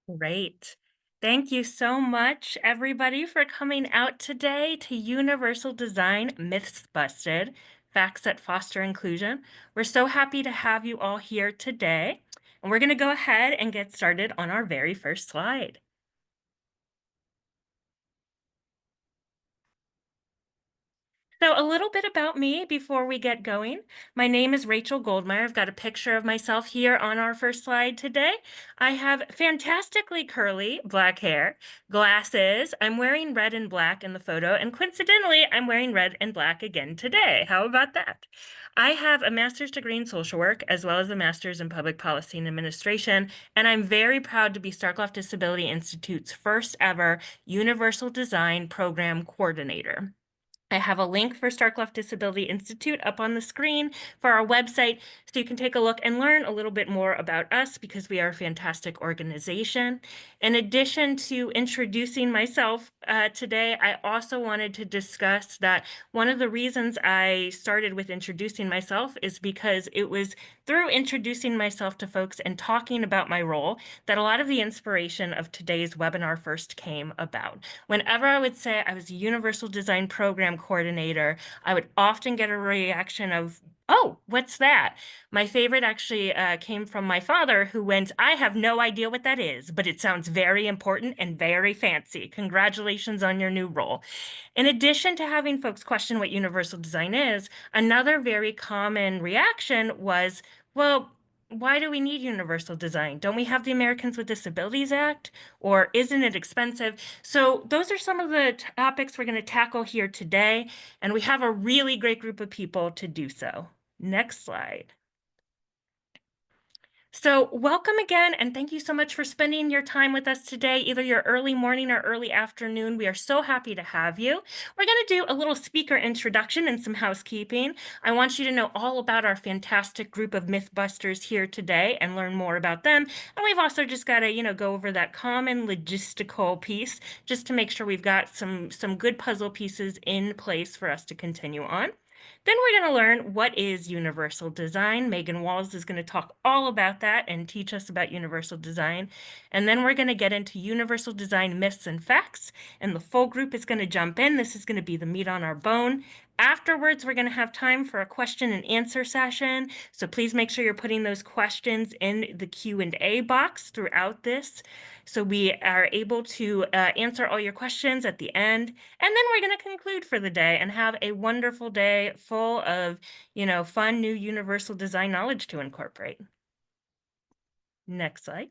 Great. Thank you so much, everybody, for coming out today to Universal Design Myths Busted, Facts that Foster Inclusion. We're so happy to have you all here today. And we're going to go ahead and get started on our very first slide. So, a little bit about me before we get going. My name is Rachel Goldmeyer. I've got a picture of myself here on our first slide today. I have fantastically curly black hair, glasses. I'm wearing red and black in the photo, and coincidentally, I'm wearing red and black again today. How about that? I have a master's degree in social work as well as a master's in public policy and administration, and I'm very proud to be Starkloff Disability Institute's first ever Universal Design Program Coordinator. I have a link for Starkloff Disability Institute up on the screen for our website, so you can take a look and learn a little bit more about us because we are a fantastic organization. In addition to introducing myself today, I also wanted to discuss that one of the reasons I started with introducing myself is because it was through introducing myself to folks and talking about my role that a lot of the inspiration of today's webinar first came about. Whenever I would say I was a Universal Design Program Coordinator, I would often get a reaction of, "Oh, what's that?" My favorite actually came from my father, who went, "I have no idea what that is, but it sounds very important and very fancy. Congratulations on your new role." In addition to having folks question what universal design is, another very common reaction was, well, why do we need universal design? Don't we have the Americans with Disabilities Act? Or isn't it expensive? So those are some of the topics we're going to tackle here today, and we have a really great group of people to do so. Next slide. So welcome again, and thank you so much for spending your time with us today, either your early morning or early afternoon. We are so happy to have you. We're going to do a little speaker introduction and some housekeeping. I want you to know all about our fantastic group of Mythbusters here today and learn more about them. And we've also just got to, go over that common logistical piece just to make sure we've got some good puzzle pieces in place for us to continue on. Then we're going to learn what is universal design. Meaghan Walls is going to talk all about that and teach us about universal design. And then we're going to get into universal design myths and facts, and the full group is going to jump in. This is going to be the meat on our bone. Afterwards, we're going to have time for a question and answer session. So please make sure you're putting those questions in the Q&A box throughout this, so we are able to answer all your questions at the end. And then we're going to conclude for the day and have a wonderful day full of, fun new universal design knowledge to incorporate. Next slide.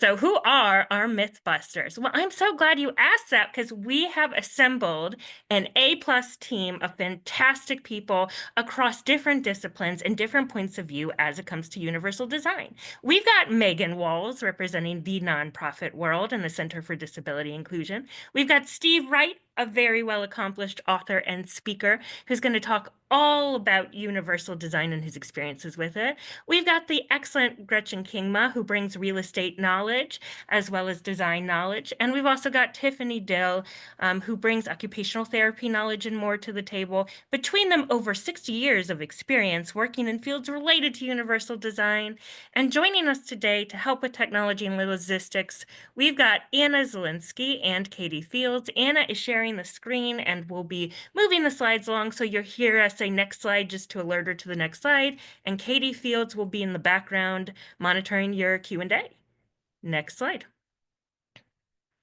So who are our Mythbusters? Well, I'm so glad you asked that because we have assembled an A-plus team of fantastic people across different disciplines and different points of view as it comes to universal design. We've got Meaghan Walls representing the nonprofit world and the Center for Disability Inclusion. We've got Steve Wright, a very well-accomplished author and speaker who's going to talk all about universal design and his experiences with it. We've got the excellent Gretchen Kingma, who brings real estate knowledge as well as design knowledge. And we've also got Tiffany Dill, who brings occupational therapy knowledge and more to the table. Between them, over 60 years of experience working in fields related to universal design. And joining us today to help with technology and logistics, we've got Anna Zielinski and Katie Fields. Anna is sharing the screen and will be moving the slides along, so you'll hear us say next slide just to alert her to the next slide, and Katie Fields will be in the background monitoring your Q&A. Next slide.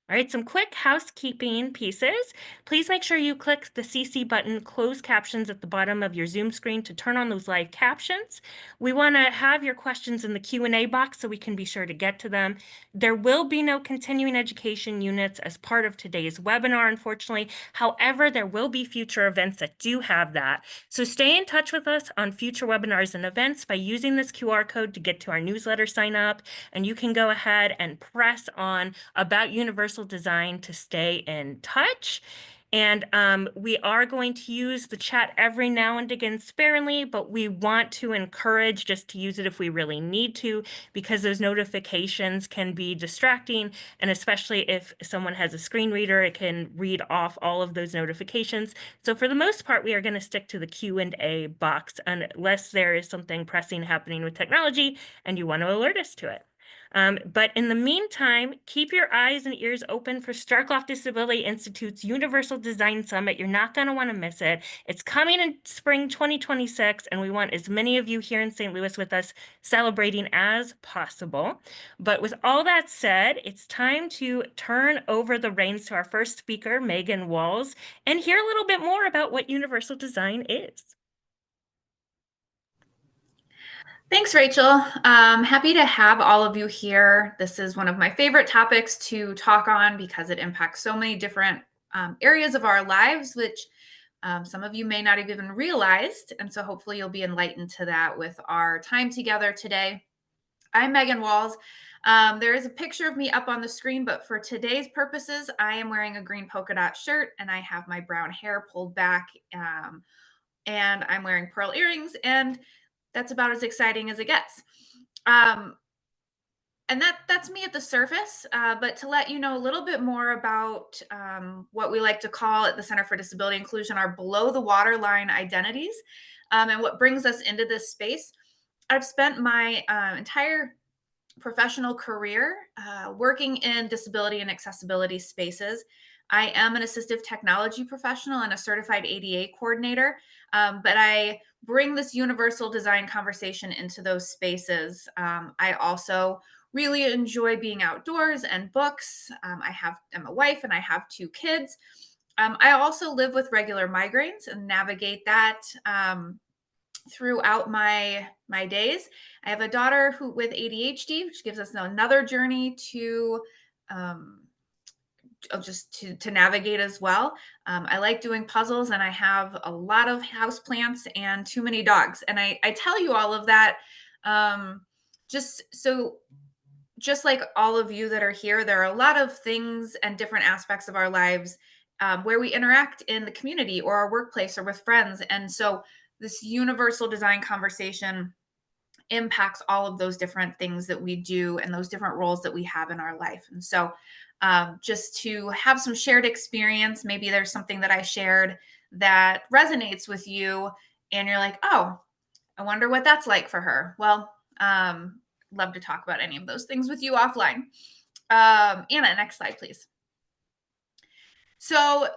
All right, some quick housekeeping pieces. Please make sure you click the CC button, closed captions at the bottom of your Zoom screen to turn on those live captions. We want to have your questions in the Q&A box so we can be sure to get to them. There will be no continuing education units as part of today's webinar, unfortunately. However, there will be future events that do have that. So stay in touch with us on future webinars and events by using this QR code to get to our newsletter sign up, and you can go ahead and press on About Universal Design to stay in touch. And we are going to use the chat every now and again sparingly, but we want to encourage just to use it if we really need to, because those notifications can be distracting, and especially if someone has a screen reader, it can read off all of those notifications. So for the most part, we are going to stick to the Q&A box unless there is something pressing happening with technology and you want to alert us to it. But in the meantime, keep your eyes and ears open for Starkloff Disability Institute's Universal Design Summit. You're not going to want to miss it. It's coming in spring 2026, and we want as many of you here in St. Louis with us celebrating as possible. But with all that said, it's time to turn over the reins to our first speaker, Meaghan Walls, and hear a little bit more about what universal design is. Thanks, Rachel. Happy to have all of you here. This is one of my favorite topics to talk on because it impacts so many different areas of our lives, which some of you may not have even realized. And so hopefully you'll be enlightened to that with our time together today. I'm Meaghan Walls. There is a picture of me up on the screen, but for today's purposes, I am wearing a green polka dot shirt and I have my brown hair pulled back and I'm wearing pearl earrings, and that's about as exciting as it gets. And that's me at the surface, but to let you know a little bit more about what we like to call at the Center for Disability Inclusion our below the waterline identities, and what brings us into this space. I've spent my entire professional career working in disability and accessibility spaces. I am an assistive technology professional and a certified ADA coordinator, but I bring this universal design conversation into those spaces. I also really enjoy being outdoors and books. I'm a wife and I have 2 kids. I also live with regular migraines and navigate that throughout my days. I have a daughter who with ADHD, which gives us another journey to just to navigate as well. I like doing puzzles, and I have a lot of house plants and too many dogs. And I tell you all of that just like all of you that are here, there are a lot of things and different aspects of our lives where we interact in the community or our workplace or with friends. And so this universal design conversation impacts all of those different things that we do and those different roles that we have in our life. And so just to have some shared experience, maybe there's something that I shared that resonates with you and you're like, oh, I wonder what that's like for her. Well, love to talk about any of those things with you offline. Anna, next slide, please. So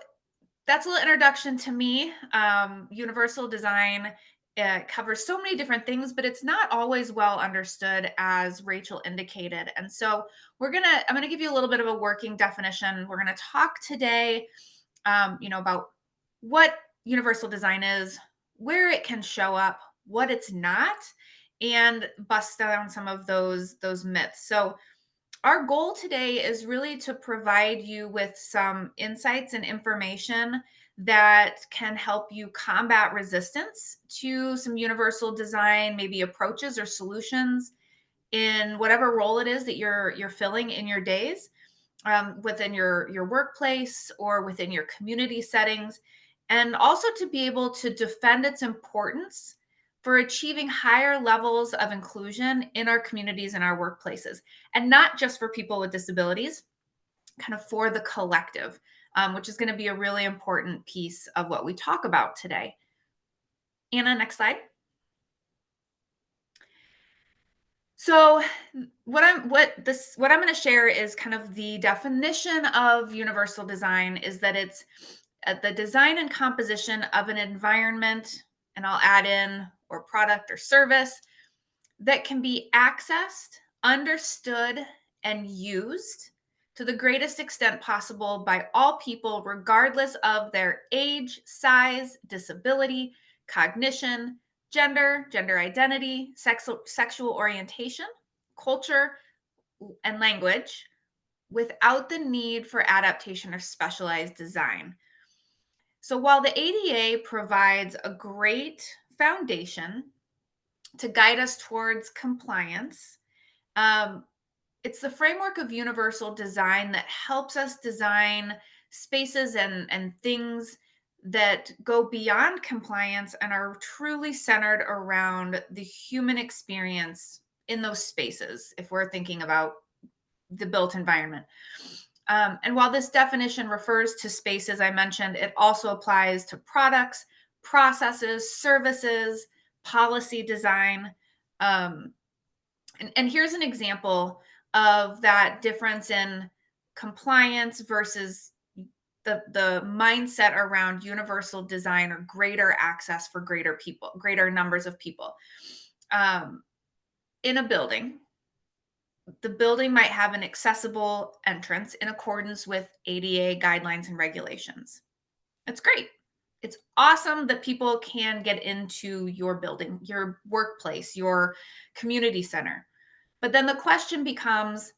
that's a little introduction to me. Universal design covers so many different things, but it's not always well understood, as Rachel indicated. And so I'm gonna give you a little bit of a working definition. We're gonna talk today, about what universal design is, where it can show up, what it's not, and bust down some of those myths. So our goal today is really to provide you with some insights and information that can help you combat resistance to some universal design, maybe approaches or solutions in whatever role it is that you're filling in your days, within your workplace or within your community settings, and also to be able to defend its importance for achieving higher levels of inclusion in our communities and our workplaces, and not just for people with disabilities, kind of for the collective, which is going to be a really important piece of what we talk about today. Anna, next slide. So what I'm going to share is kind of the definition of universal design is that it's the design and composition of an environment, and I'll add in or product or service that can be accessed, understood, and used to the greatest extent possible by all people, regardless of their age, size, disability, cognition, gender identity, sexual orientation, culture, and language, without the need for adaptation or specialized design. So while the ADA provides a great foundation to guide us towards compliance, it's the framework of universal design that helps us design spaces and things that go beyond compliance and are truly centered around the human experience in those spaces, if we're thinking about the built environment. And while this definition refers to spaces I mentioned, it also applies to products, processes, services, policy design. And here's an example of that difference in compliance versus the mindset around universal design or greater access for greater numbers of people. In a building, the building might have an accessible entrance in accordance with ADA guidelines and regulations. That's great. It's awesome that people can get into your building, your workplace, your community center. But then the question becomes,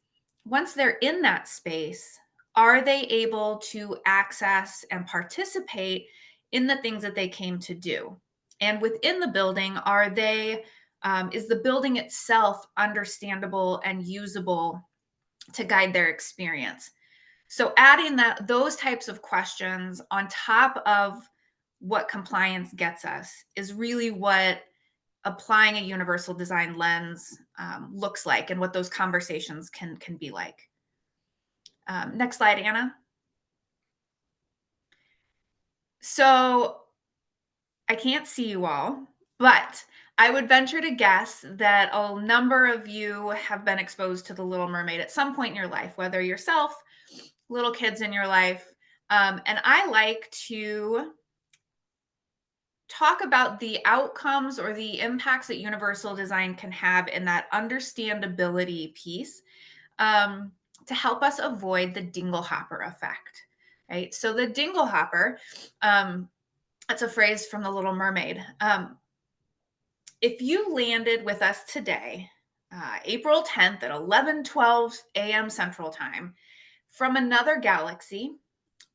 once they're in that space, are they able to access and participate in the things that they came to do? And within the building, is the building itself understandable and usable to guide their experience? So adding those types of questions on top of what compliance gets us is really what applying a universal design lens looks like, and what those conversations can be like. Next slide, Anna. So I can't see you all, but I would venture to guess that a number of you have been exposed to The Little Mermaid at some point in your life, whether yourself, little kids in your life. And I like to talk about the outcomes or the impacts that universal design can have in that understandability piece, to help us avoid the dingle hopper effect, right? So the dingle hopper, that's a phrase from The Little Mermaid. If you landed with us today, April 10th at 11:12 a.m. Central Time, from another galaxy,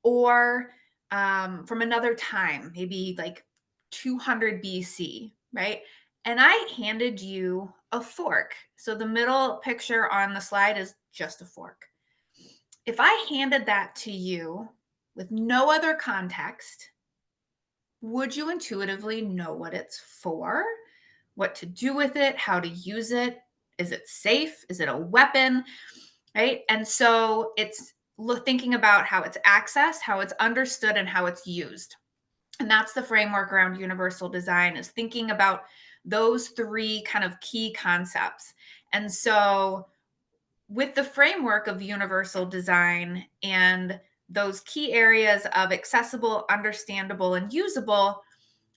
or from another time, maybe like 200 BC, right? And I handed you a fork. So the middle picture on the slide is just a fork. If I handed that to you with no other context, would you intuitively know what it's for, what to do with it, how to use it? Is it safe? Is it a weapon? Right? And so it's thinking about how it's accessed, how it's understood, and how it's used. And that's the framework around universal design, is thinking about those three kind of key concepts. And so with the framework of universal design and those key areas of accessible, understandable, and usable,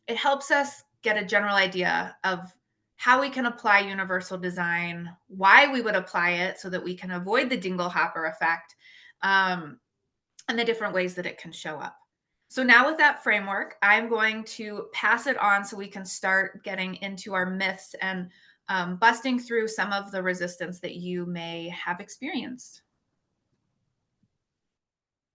it helps us get a general idea of how we can apply universal design, why we would apply it so that we can avoid the dingle hopper effect, and the different ways that it can show up. So now with that framework, I'm going to pass it on so we can start getting into our myths and busting through some of the resistance that you may have experienced.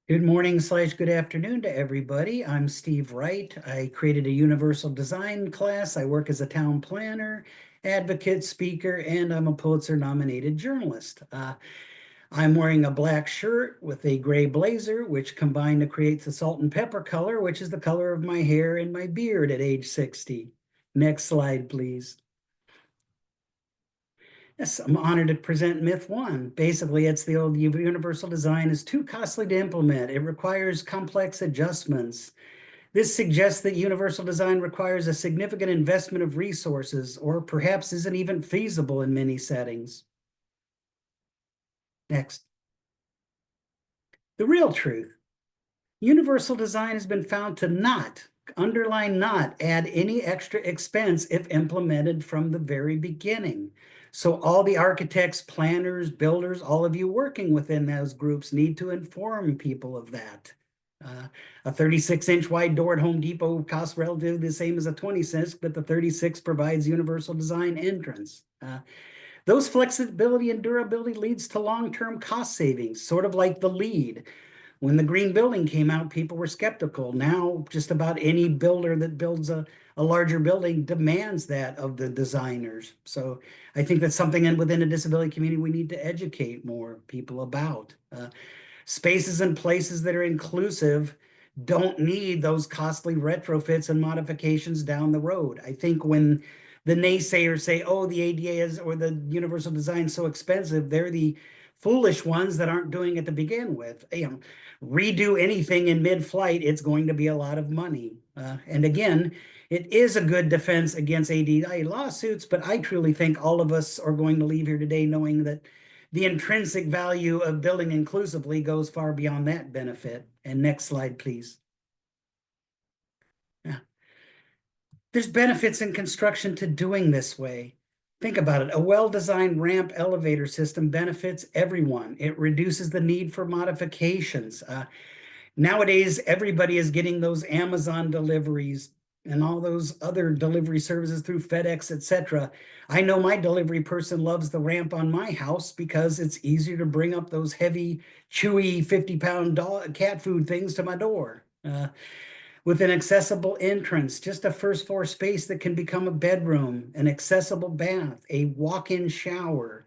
Good morning / good afternoon to everybody. I'm Steve Wright. I created a universal design class. I work as a town planner, advocate, speaker, and I'm a Pulitzer-nominated journalist. I'm wearing a black shirt with a gray blazer, which combined to create the salt and pepper color, which is the color of my hair and my beard at age 60. Next slide, please. Yes, I'm honored to present myth one. Basically, it's the old universal design is too costly to implement. It requires complex adjustments. This suggests that universal design requires a significant investment of resources, or perhaps isn't even feasible in many settings. Next. The real truth. Universal design has been found to not, underline not, add any extra expense if implemented from the very beginning. So all the architects, planners, builders, all of you working within those groups need to inform people of that. A 36-inch wide door at Home Depot costs relatively the same as a 26, but the 36 provides universal design entrance. Those flexibility and durability leads to long-term cost savings, sort of like the LEED. When the green building came out, people were skeptical. Now, just about any builder that builds a larger building demands that of the designers. So I think that's something within the disability community we need to educate more people about. Spaces and places that are inclusive don't need those costly retrofits and modifications down the road. I think when the naysayers say, oh, the ADA is, or the universal design is so expensive, they're the foolish ones that aren't doing it to begin with. Redo anything in mid-flight, it's going to be a lot of money. And again, It is a good defense against ADA lawsuits, but I truly think all of us are going to leave here today knowing that the intrinsic value of building inclusively goes far beyond that benefit. And next slide, please. Yeah. There's benefits in construction to doing this way. Think about it. A well-designed ramp elevator system benefits everyone. It reduces the need for modifications. Nowadays, everybody is getting those Amazon deliveries and all those other delivery services through FedEx, etc. I know my delivery person loves the ramp on my house because it's easier to bring up those heavy, chewy 50-pound cat food things to my door. With an accessible entrance, just a first floor space that can become a bedroom, an accessible bath, a walk-in shower,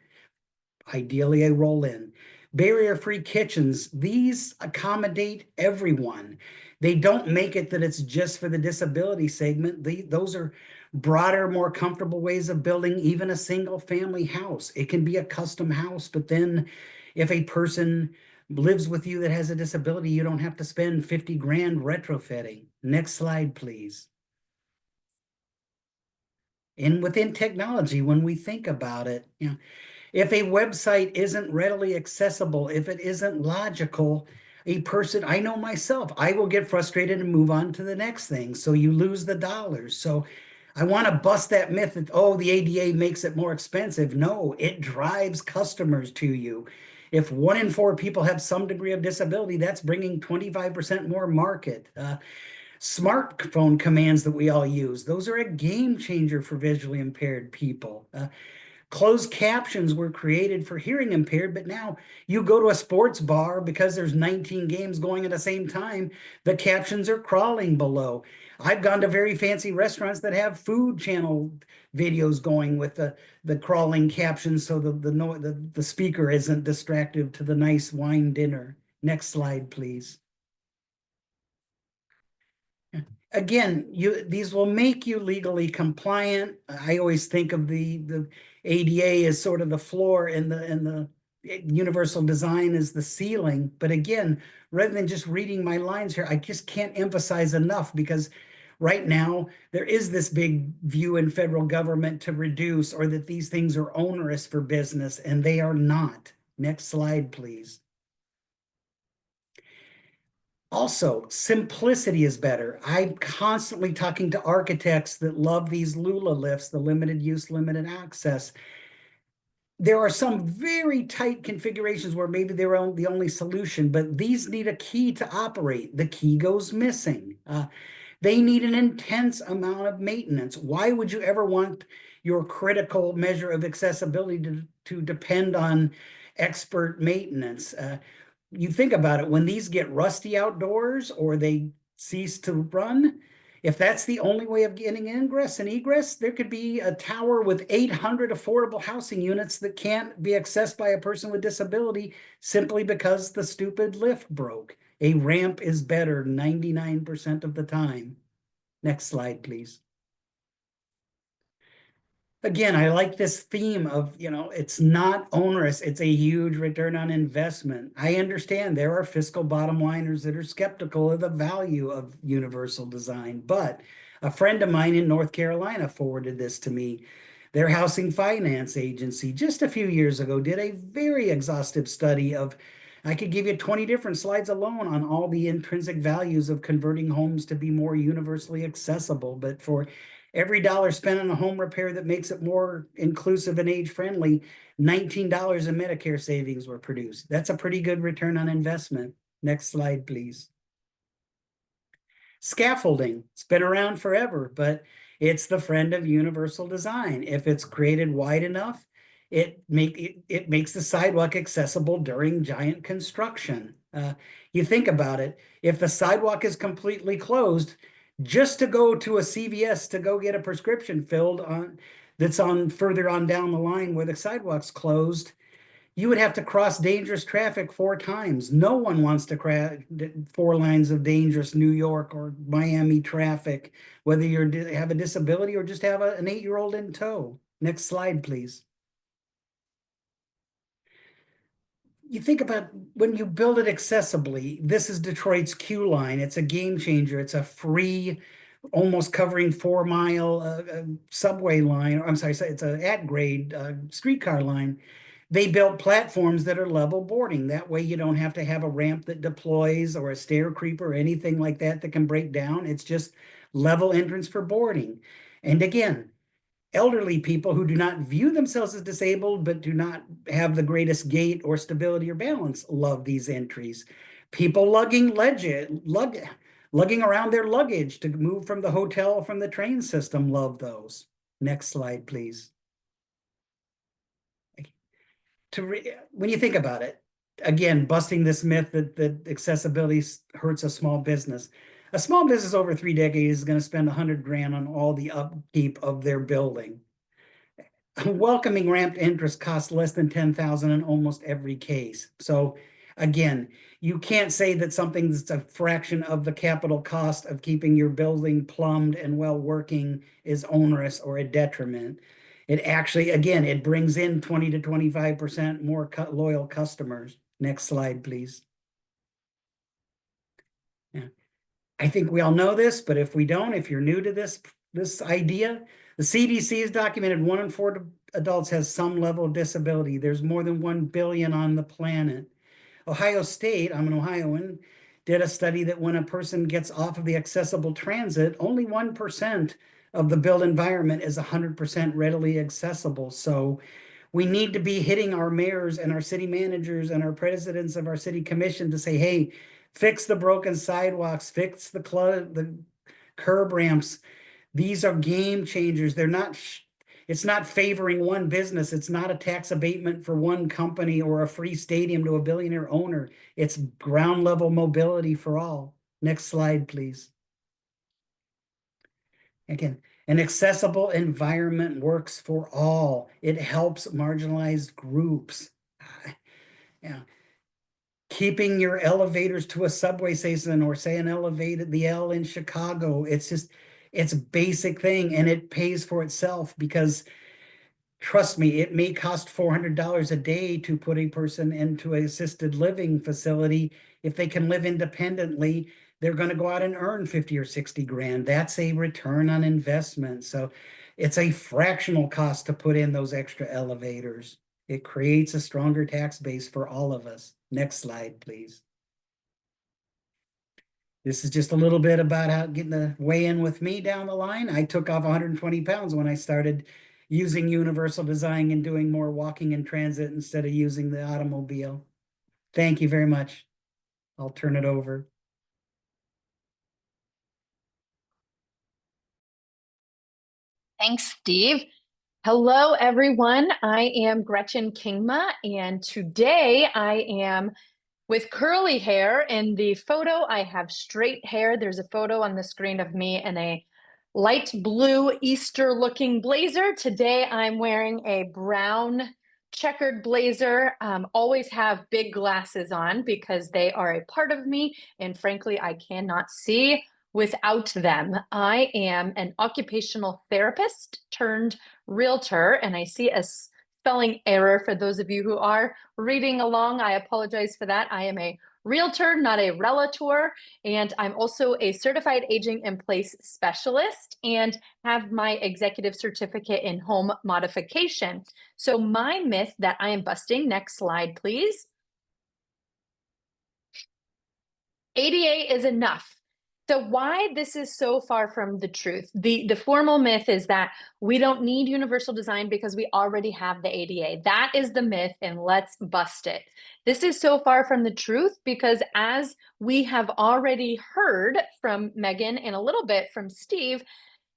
ideally a roll-in, barrier-free kitchens. These accommodate everyone. They don't make it that it's just for the disability segment. Those are broader, more comfortable ways of building even a single family house. It can be a custom house, but then if a person lives with you that has a disability, you don't have to spend 50 grand retrofitting. Next slide, please. And within technology, when we think about it, if a website isn't readily accessible, if it isn't logical, a person, I know myself, I will get frustrated and move on to the next thing. So you lose the dollars. So I want to bust that myth that, oh, the ADA makes it more expensive. No, it drives customers to you. If 1 in 4 people have some degree of disability, that's bringing 25% more market. Smartphone commands that we all use, those are a game changer for visually impaired people. Closed captions were created for hearing impaired, but now you go to a sports bar because there's 19 games going at the same time, the captions are crawling below. I've gone to very fancy restaurants that have food channel videos going with the crawling captions so the speaker isn't distractive to the nice wine dinner. Next slide, please. Again, these will make you legally compliant. I always think of the ADA as sort of the floor and the universal design as the ceiling. But again, rather than just reading my lines here, I just can't emphasize enough, because right now there is this big view in federal government to reduce, or that these things are onerous for business, and they are not. Next slide, please. Also, simplicity is better. I'm constantly talking to architects that love these Lula lifts, the limited use, limited access. There are some very tight configurations where maybe they're the only solution, but these need a key to operate. The key goes missing. They need an intense amount of maintenance. Why would you ever want your critical measure of accessibility to depend on expert maintenance? You think about it, when these get rusty outdoors or they cease to run, if that's the only way of getting ingress and egress, there could be a tower with 800 affordable housing units that can't be accessed by a person with disability simply because the stupid lift broke. A ramp is better 99% of the time. Next slide, please. Again, I like this theme of, it's not onerous. It's a huge return on investment. I understand there are fiscal bottom liners that are skeptical of the value of universal design, but a friend of mine in North Carolina forwarded this to me. Their housing finance agency just a few years ago did a very exhaustive study of, I could give you 20 different slides alone on all the intrinsic values of converting homes to be more universally accessible. But for every dollar spent on a home repair that makes it more inclusive and age-friendly, $19 in Medicare savings were produced. That's a pretty good return on investment. Next slide, please. Scaffolding, it's been around forever, but it's the friend of universal design. If it's created wide enough, it makes the sidewalk accessible during giant construction. You think about it, if the sidewalk is completely closed, just to go to a CVS to go get a prescription filled that's further on down the line where the sidewalk's closed, you would have to cross dangerous traffic 4 times. No one wants to cross 4 lines of dangerous New York or Miami traffic, whether you have a disability or just have an 8-year-old in tow. Next slide, please. You think about when you build it accessibly, this is Detroit's Q line. It's a game changer. It's a free almost covering 4-mile subway line. I'm sorry, it's an at-grade streetcar line. They built platforms that are level boarding. That way you don't have to have a ramp that deploys or a stair creeper or anything like that that can break down. It's just level entrance for boarding. And again, elderly people who do not view themselves as disabled but do not have the greatest gait or stability or balance love these entries. People lugging around their luggage to move from the hotel, from the train system, love those. Next slide, please. When you think about it, again, busting this myth that accessibility hurts a small business. A small business over 3 decades is going to spend 100 grand on all the upkeep of their building. Welcoming ramped interest costs less than 10,000 in almost every case. So again, you can't say that something's a fraction of the capital cost of keeping your building plumbed and well working is onerous or a detriment. It actually, again, it brings in 20 to 25% more loyal customers. Next slide, please. Yeah. I think we all know this, but if we don't, if you're new to this idea, the CDC has documented 1 in 4 adults has some level of disability. There's more than 1 billion on the planet. Ohio State, I'm an Ohioan, did a study that when a person gets off of the accessible transit, only 1% of the built environment is 100% readily accessible. So we need to be hitting our mayors and our city managers and our presidents of our city commission to say, hey, fix the broken sidewalks, fix the curb ramps. These are game changers. They're not, it's not favoring one business. It's not a tax abatement for one company or a free stadium to a billionaire owner. It's ground level mobility for all. Next slide, please. Again, an accessible environment works for all. It helps marginalized groups. Yeah. Keeping your elevators to a subway station or say an elevated, the L in Chicago, it's a basic thing and it pays for itself because trust me, it may cost $400 a day to put a person into an assisted living facility. If they can live independently, they're going to go out and earn 50 or 60 grand. That's a return on investment. So it's a fractional cost to put in those extra elevators. It creates a stronger tax base for all of us. Next slide, please. This is just a little bit about how getting to weigh in with me down the line. I took off 120 pounds when I started using universal design and doing more walking in transit instead of using the automobile. Thank you very much. I'll turn it over. Thanks, Steve. Hello, everyone. I am Gretchen Kingma, and today I am with curly hair. In the photo, I have straight hair. There's a photo on the screen of me in a light blue Easter-looking blazer. Today, I'm wearing a brown checkered blazer. Always have big glasses on because they are a part of me, and frankly, I cannot see without them. I am an occupational therapist turned realtor, and I see a spelling error for those of you who are reading along. I apologize for that. I am a realtor, not a relator, and I'm also a certified aging in place specialist and have my executive certificate in home modification. So my myth that I am busting, next slide, please. ADA is enough. So why this is so far from the truth? The formal myth is that we don't need universal design because we already have the ADA. That is the myth, and let's bust it. This is so far from the truth because as we have already heard from Meaghan and a little bit from Steve,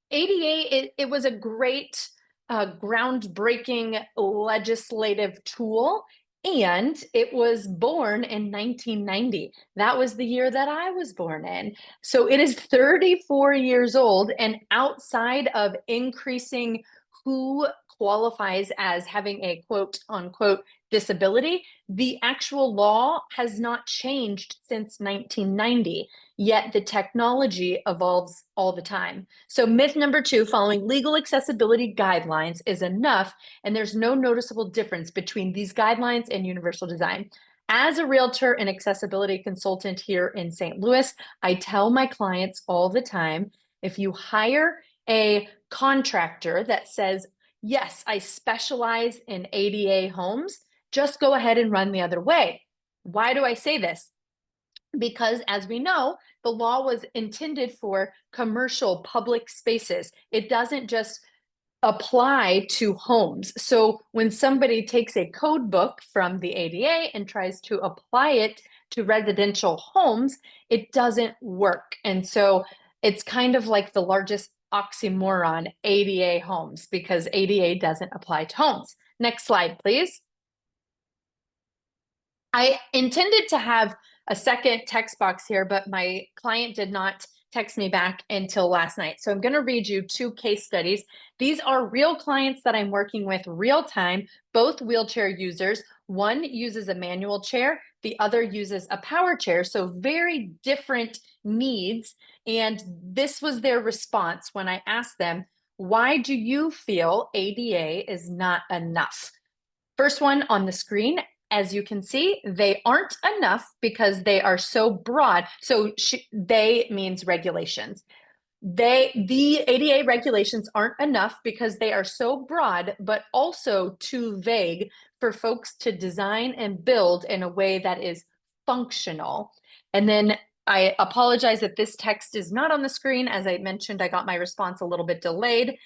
ADA, it was a great groundbreaking legislative tool. And it was born in 1990. That was the year that I was born in. So it is 34 years old, and outside of increasing who qualifies as having a quote unquote disability, the actual law has not changed since 1990. Yet the technology evolves all the time. So myth number 2, following legal accessibility guidelines is enough, and there's no noticeable difference between these guidelines and universal design. As a realtor and accessibility consultant here in St. Louis, I tell my clients all the time, If you hire a contractor that says, yes, I specialize in ADA homes, just go ahead and run the other way. Why do I say this? Because as we know, the law was intended for commercial public spaces. It doesn't just apply to homes. So when somebody takes a code book from the ADA and tries to apply it to residential homes, it doesn't work. And so it's kind of like the largest oxymoron, ADA homes, because ADA doesn't apply to homes. Next slide, please. I intended to have a second text box here, but my client did not text me back until last night. So I'm going to read you 2 case studies. These are real clients that I'm working with real time, both wheelchair users. One uses a manual chair, the other uses a power chair. So very different needs. And this was their response when I asked them, why do you feel ADA is not enough? First one on the screen, as you can see, they aren't enough because they are so broad. So they means regulations. The ADA regulations aren't enough because they are so broad, but also too vague for folks to design and build in a way that is functional. And then I apologize that this text is not on the screen. As I mentioned, I got my response a little bit delayed.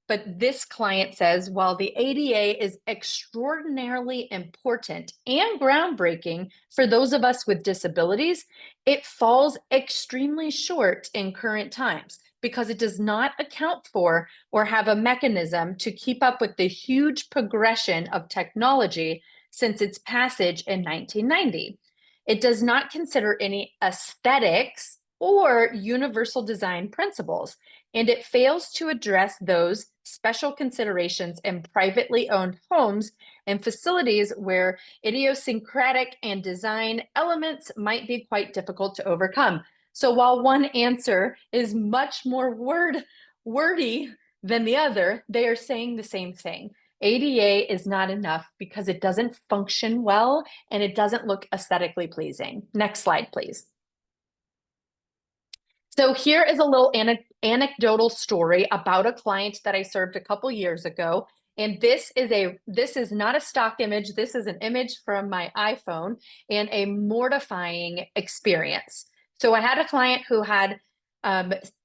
But this client says, while the ADA is extraordinarily important and groundbreaking for those of us with disabilities, it falls extremely short in current times because it does not account for or have a mechanism to keep up with the huge progression of technology since its passage in 1990. It does not consider any aesthetics or universal design principles, and it fails to address those special considerations in privately owned homes and facilities where idiosyncratic and design elements might be quite difficult to overcome. So while one answer is much more wordy than the other, they are saying the same thing. ADA is not enough because it doesn't function well and it doesn't look aesthetically pleasing. Next slide, please. So here is a little anecdotal story about a client that I served a couple years ago. And this is not a stock image. This is an image from my iPhone and a mortifying experience. So I had a client who had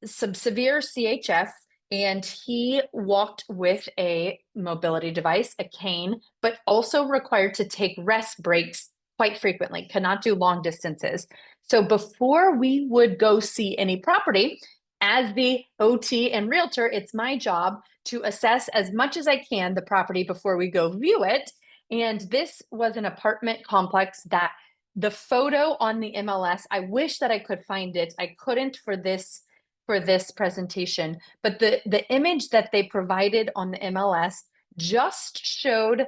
some severe CHF, and he walked with a mobility device, a cane, but also required to take rest breaks quite frequently, cannot do long distances. So before we would go see any property, as the OT and realtor, it's my job to assess as much as I can the property before we go view it. And this was an apartment complex that the photo on the MLS, I wish that I could find it. I couldn't for this presentation, but the image that they provided on the MLS just showed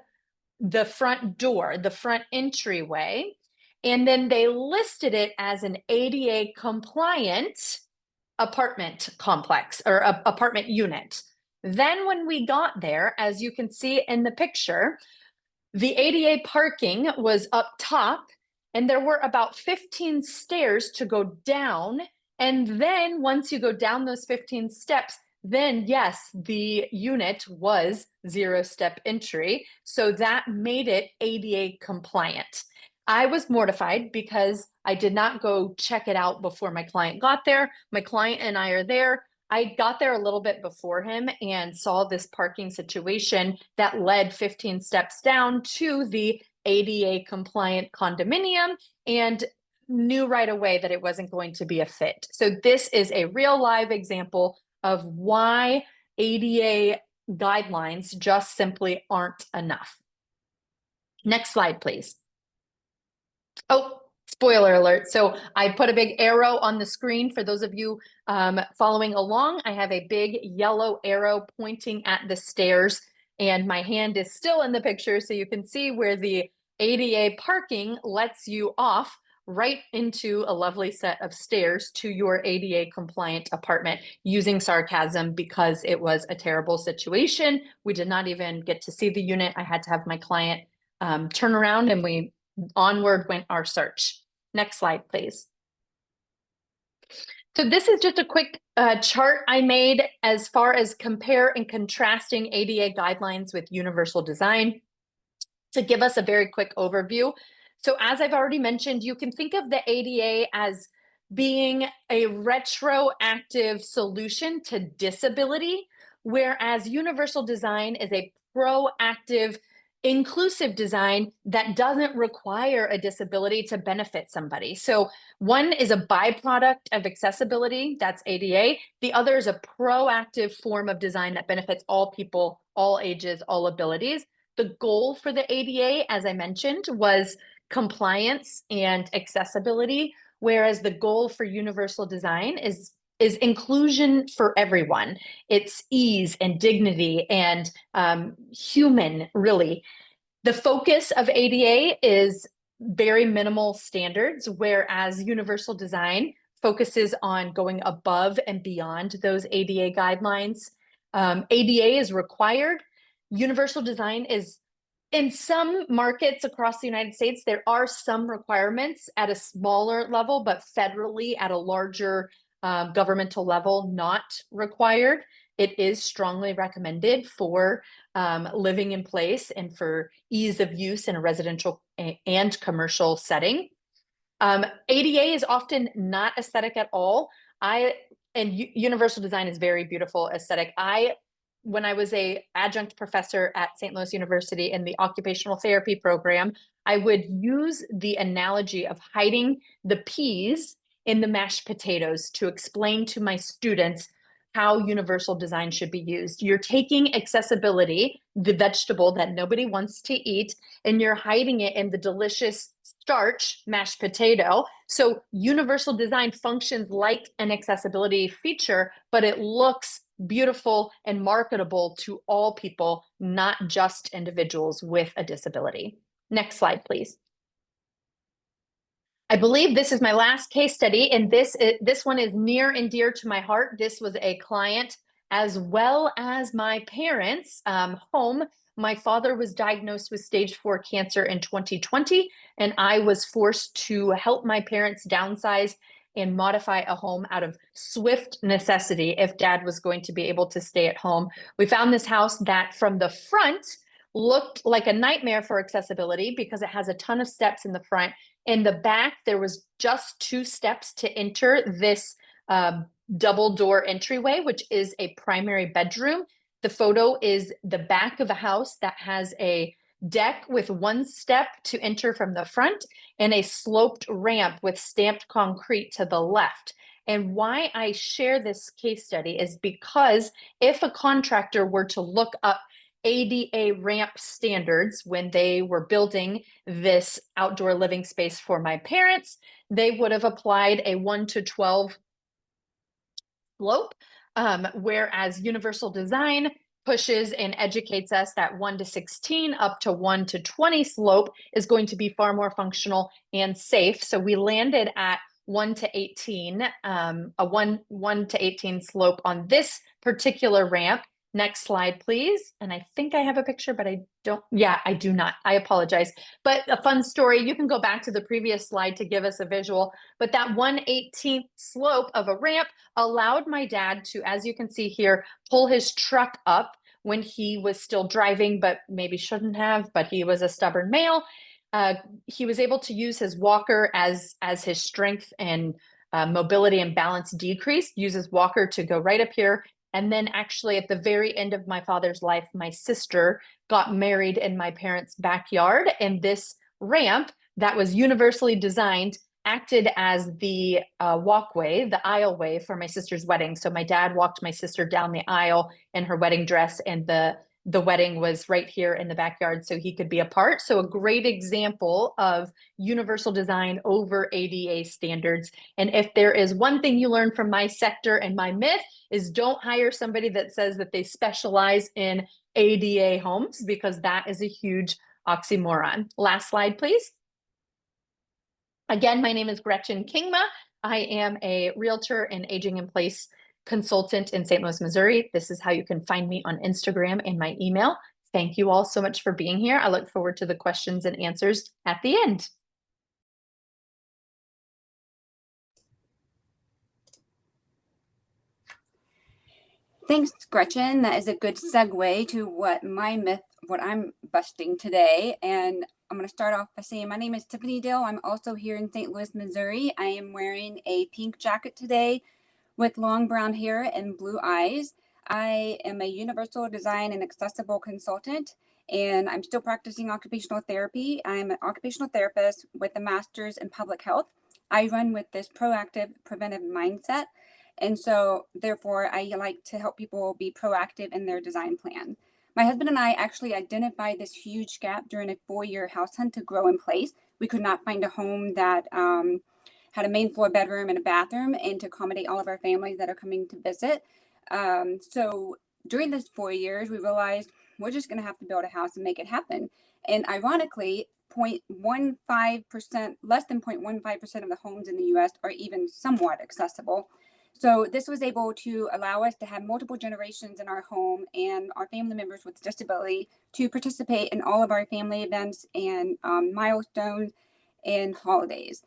the front door, the front entryway. And then they listed it as an ADA compliant apartment complex or apartment unit. Then when we got there, as you can see in the picture, the ADA parking was up top and there were about 15 stairs to go down. And then once you go down those 15 steps, then yes, the unit was 0-step entry. So that made it ADA compliant. I was mortified because I did not go check it out before my client got there. My client and I are there. I got there a little bit before him and saw this parking situation that led 15 steps down to the ADA compliant condominium and knew right away that it wasn't going to be a fit. So this is a real live example of why ADA guidelines just simply aren't enough. Next slide, please. Oh, spoiler alert. So I put a big arrow on the screen for those of you following along. I have a big yellow arrow pointing at the stairs and my hand is still in the picture. So you can see where the ADA parking lets you off right into a lovely set of stairs to your ADA compliant apartment, using sarcasm because it was a terrible situation. We did not even get to see the unit. I had to have my client turn around and onward went our search. Next slide, please. So this is just a quick chart I made as far as compare and contrasting ADA guidelines with universal design to give us a very quick overview. So as I've already mentioned, you can think of the ADA as being a retroactive solution to disability, whereas universal design is a proactive, inclusive design that doesn't require a disability to benefit somebody. So one is a byproduct of accessibility, that's ADA. The other is a proactive form of design that benefits all people, all ages, all abilities. The goal for the ADA, as I mentioned, was compliance and accessibility, whereas the goal for universal design is inclusion for everyone. It's ease and dignity and human, really. The focus of ADA is very minimal standards, whereas universal design focuses on going above and beyond those ADA guidelines. ADA is required. Universal design is, in some markets across the United States, there are some requirements at a smaller level, but federally at a larger governmental level, not required. It is strongly recommended for living in place and for ease of use in a residential and commercial setting. ADA is often not aesthetic at all. Universal design is very beautiful aesthetic. When I was a adjunct professor at St. Louis University in the occupational therapy program, I would use the analogy of hiding the peas in the mashed potatoes to explain to my students how universal design should be used. You're taking accessibility, the vegetable that nobody wants to eat, and you're hiding it in the delicious starch mashed potato. So universal design functions like an accessibility feature, but it looks beautiful and marketable to all people, not just individuals with a disability. Next slide, please. I believe this is my last case study, and this one is near and dear to my heart. This was a client as well as my parents' home. My father was diagnosed with stage 4 cancer in 2020, and I was forced to help my parents downsize and modify a home out of swift necessity if dad was going to be able to stay at home. We found this house that from the front looked like a nightmare for accessibility because it has a ton of steps in the front. In the back, there was just 2 steps to enter this double door entryway, which is a primary bedroom. The photo is the back of a house that has a deck with 1 step to enter from the front and a sloped ramp with stamped concrete to the left. And why I share this case study is because if a contractor were to look up ADA ramp standards when they were building this outdoor living space for my parents, they would have applied a 1 to 12 slope, whereas universal design pushes and educates us that 1 to 16 up to 1 to 20 slope is going to be far more functional and safe. So we landed at 1 to 18, a 1 to 18 slope on this particular ramp. Next slide, please. And I think I have a picture, but I don't. Yeah, I do not. I apologize. But a fun story. You can go back to the previous slide to give us a visual. But that 1/18th slope of a ramp allowed my dad to, as you can see here, pull his truck up when he was still driving, but maybe shouldn't have, but he was a stubborn male. He was able to use his walker as his strength and mobility and balance decreased, use his walker to go right up here. And then actually at the very end of my father's life, my sister got married in my parents' backyard. And this ramp that was universally designed acted as the walkway, the aisleway for my sister's wedding. So my dad walked my sister down the aisle in her wedding dress, and the wedding was right here in the backyard so he could be a part. So a great example of universal design over ADA standards. And if there is one thing you learn from my sector and my myth is don't hire somebody that says that they specialize in ADA homes, because that is a huge oxymoron. Last slide, please. Again, my name is Gretchen Kingma. I am a realtor and aging in place consultant in St. Louis, Missouri. This is how you can find me on Instagram and my email. Thank you all so much for being here. I look forward to the questions and answers at the end. Thanks, Gretchen. That is a good segue to what I'm busting today. And I'm going to start off by saying my name is Tiffany Dill. I'm also here in St. Louis, Missouri. I am wearing a pink jacket today with long brown hair and blue eyes. I am a universal design and accessible consultant, and I'm still practicing occupational therapy. I'm an occupational therapist with a master's in public health. I run with this proactive, preventive mindset. And so, therefore, I like to help people be proactive in their design plan. My husband and I actually identified this huge gap during a 4-year house hunt to grow in place. We could not find a home that had a main floor bedroom and a bathroom and to accommodate all of our families that are coming to visit. So during this 4 years, we realized we're just going to have to build a house and make it happen. And ironically, 0.15%, less than 0.15% of the homes in the US are even somewhat accessible. So this was able to allow us to have multiple generations in our home and our family members with disability to participate in all of our family events and milestones and holidays.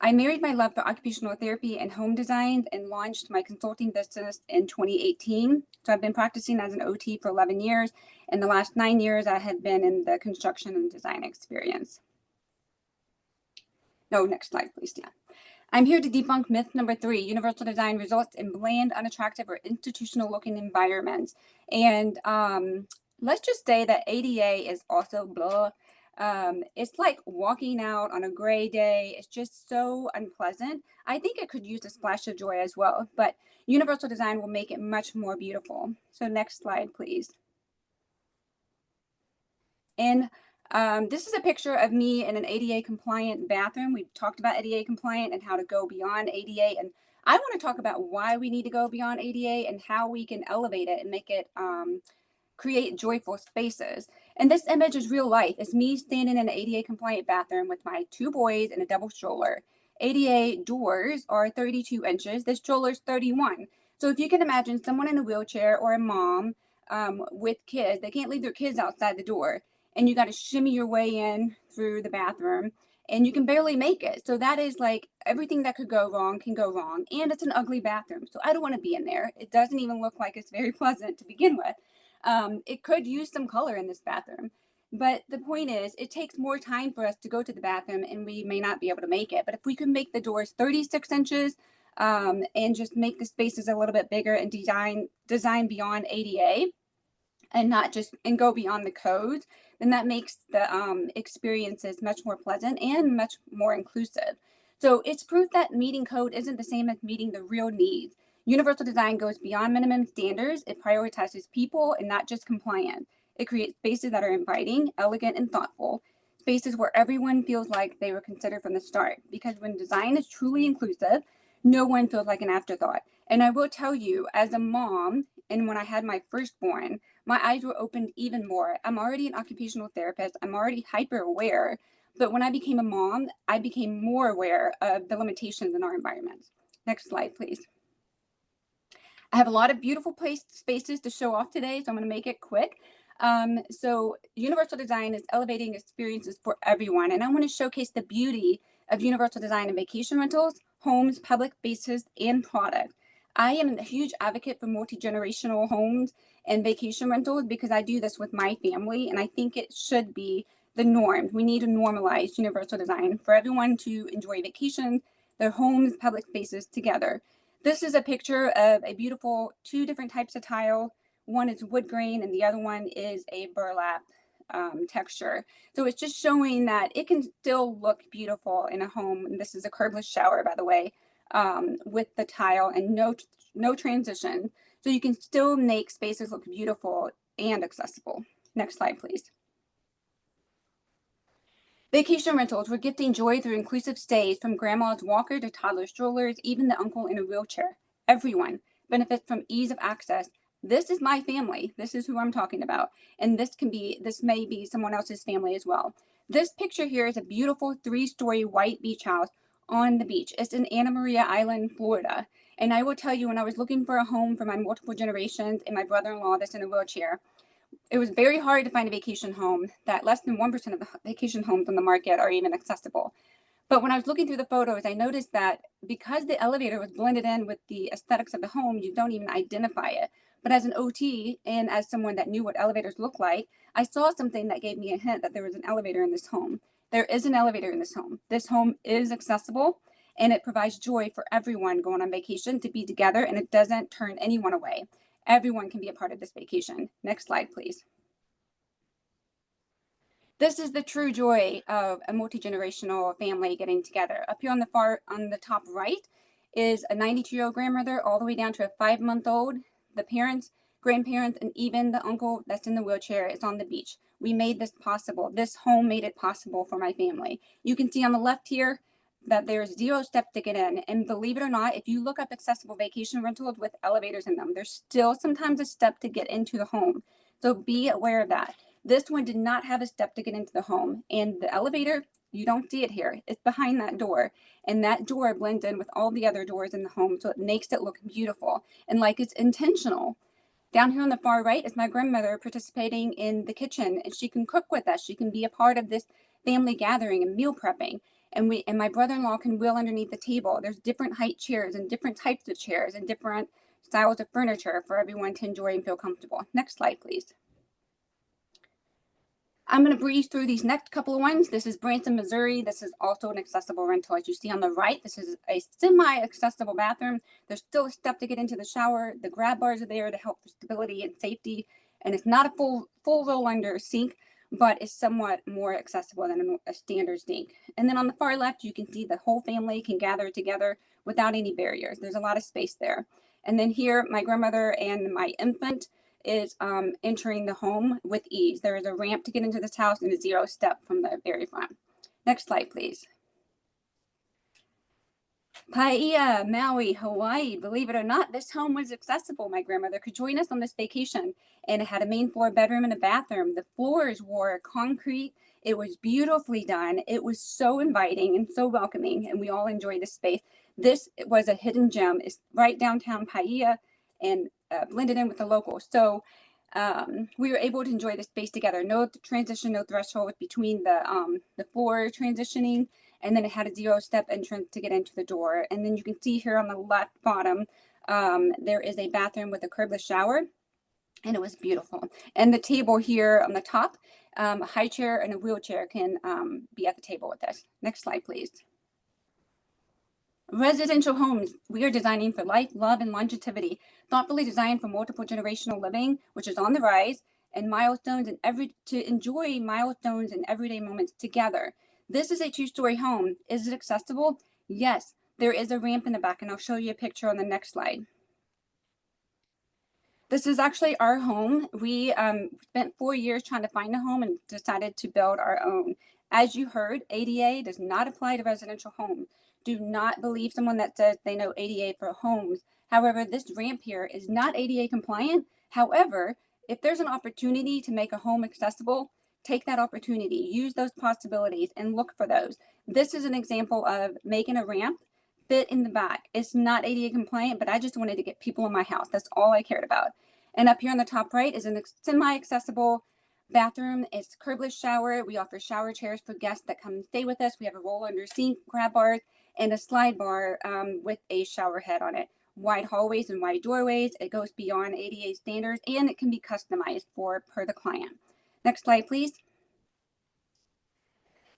I married my love for occupational therapy and home design and launched my consulting business in 2018. So I've been practicing as an OT for 11 years. In the last 9 years, I have been in the construction and design experience. No, next slide, please. Yeah. I'm here to debunk myth number 3. Universal design results in bland, unattractive, or institutional looking environments. And let's just say that ADA is also blah. It's like walking out on a gray day. It's just so unpleasant. I think it could use a splash of joy as well, but universal design will make it much more beautiful. So next slide, please. And this is a picture of me in an ADA compliant bathroom. We've talked about ADA compliant and how to go beyond ADA. And I want to talk about why we need to go beyond ADA and how we can elevate it and make it create joyful spaces. And this image is real life. It's me standing in an ADA compliant bathroom with my 2 boys and a double stroller. ADA doors are 32 inches. This stroller is 31. So if you can imagine someone in a wheelchair or a mom with kids, they can't leave their kids outside the door. And you got to shimmy your way in through the bathroom and you can barely make it. So that is like everything that could go wrong can go wrong. And it's an ugly bathroom. So I don't want to be in there. It doesn't even look like it's very pleasant to begin with. It could use some color in this bathroom. But the point is, it takes more time for us to go to the bathroom and we may not be able to make it. But if we could make the doors 36 inches and just make the spaces a little bit bigger and design beyond ADA, and not just and go beyond the codes, then that makes the experiences much more pleasant and much more inclusive. So it's proof that meeting code isn't the same as meeting the real needs. Universal design goes beyond minimum standards. It prioritizes people and not just compliant. It creates spaces that are inviting, elegant, and thoughtful, spaces where everyone feels like they were considered from the start. Because when design is truly inclusive, no one feels like an afterthought. And I will tell you, as a mom, and when I had my firstborn, my eyes were opened even more. I'm already an occupational therapist. I'm already hyper aware. But when I became a mom, I became more aware of the limitations in our environments. Next slide, please. I have a lot of beautiful spaces to show off today, so I'm going to make it quick. So universal design is elevating experiences for everyone. And I want to showcase the beauty of universal design in vacation rentals, homes, public spaces, and products. I am a huge advocate for multi-generational homes and vacation rentals because I do this with my family, and I think it should be the norm. We need to normalize universal design for everyone to enjoy vacations, their homes, public spaces together. This is a picture of a beautiful 2 different types of tile. One is wood grain and the other one is a burlap texture. So it's just showing that it can still look beautiful in a home. And this is a curbless shower, by the way, with the tile and no transition. So you can still make spaces look beautiful and accessible. Next slide, please. Vacation rentals, we're gifting joy through inclusive stays from grandma's walker to toddler strollers, even the uncle in a wheelchair. Everyone benefits from ease of access. This is my family. This is who I'm talking about. And this may be someone else's family as well. This picture here is a beautiful 3-story white beach house on the beach. It's in Anna Maria Island, Florida. And I will tell you, when I was looking for a home for my multiple generations and my brother-in-law that's in a wheelchair, it was very hard to find a vacation home that less than 1% of the vacation homes on the market are even accessible. But when I was looking through the photos, I noticed that because the elevator was blended in with the aesthetics of the home, you don't even identify it. But as an OT and as someone that knew what elevators look like, I saw something that gave me a hint that there was an elevator in this home. There is an elevator in this home. This home is accessible, and it provides joy for everyone going on vacation to be together, and it doesn't turn anyone away. Everyone can be a part of this vacation. Next slide, please. This is the true joy of a multi-generational family getting together. Up here on the top right is a 92-year-old grandmother all the way down to a 5-month-old. The parents, grandparents, and even the uncle that's in the wheelchair is on the beach. We made this possible. This home made it possible for my family. You can see on the left here that there's 0 step to get in. And believe it or not, if you look up accessible vacation rentals with elevators in them, there's still sometimes a step to get into the home. So be aware of that. This one did not have a step to get into the home. And the elevator, you don't see it here. It's behind that door. And that door blends in with all the other doors in the home. So it makes it look beautiful and like it's intentional. Down here on the far right is my grandmother participating in the kitchen, and she can cook with us. She can be a part of this family gathering and meal prepping. And my brother-in-law can wheel underneath the table. There's different height chairs and different types of chairs and different styles of furniture for everyone to enjoy and feel comfortable. Next slide, please. I'm going to breeze through these next couple of ones. This is Branson, Missouri. This is also an accessible rental. As you see on the right, this is a semi-accessible bathroom. There's still a step to get into the shower. The grab bars are there to help for stability and safety. And it's not a full roll under sink, but it's somewhat more accessible than a standard sink. And then on the far left, you can see the whole family can gather together without any barriers. There's a lot of space there. And then here, my grandmother and my infant is entering the home with ease. There is a ramp to get into this house and a 0 step from the very front. Next slide, please. Paia, Maui, Hawaii. Believe it or not, this home was accessible. My grandmother could join us on this vacation, and it had a main floor bedroom and a bathroom. The floors were concrete. It was beautifully done. It was so inviting and so welcoming, and we all enjoyed this space. This was a hidden gem. It's right downtown Paia and blended in with the locals. So we were able to enjoy the space together. No transition, no threshold between the floor transitioning, and then it had a 0 step entrance to get into the door. And then you can see here on the left bottom, there is a bathroom with a curbless shower, and it was beautiful. And the table here on the top, a high chair and a wheelchair can be at the table with us. Next slide, please. Residential homes, we are designing for life, love, and longevity, thoughtfully designed for multiple generational living, which is on the rise, and milestones to enjoy milestones and everyday moments together. This is a 2-story home. Is it accessible? Yes, there is a ramp in the back, and I'll show you a picture on the next slide. This is actually our home. We spent 4 years trying to find a home and decided to build our own. As you heard, ADA does not apply to residential homes. Do not believe someone that says they know ADA for homes. However, this ramp here is not ADA compliant. However, if there's an opportunity to make a home accessible, take that opportunity, use those possibilities and look for those. This is an example of making a ramp fit in the back. It's not ADA compliant, but I just wanted to get people in my house. That's all I cared about. And up here on the top right is a semi-accessible bathroom. It's curbless shower. We offer shower chairs for guests that come and stay with us. We have a roll under sink, grab bars, and a slide bar with a shower head on it. Wide hallways and wide doorways. It goes beyond ADA standards, and it can be customized per the client. Next slide, please.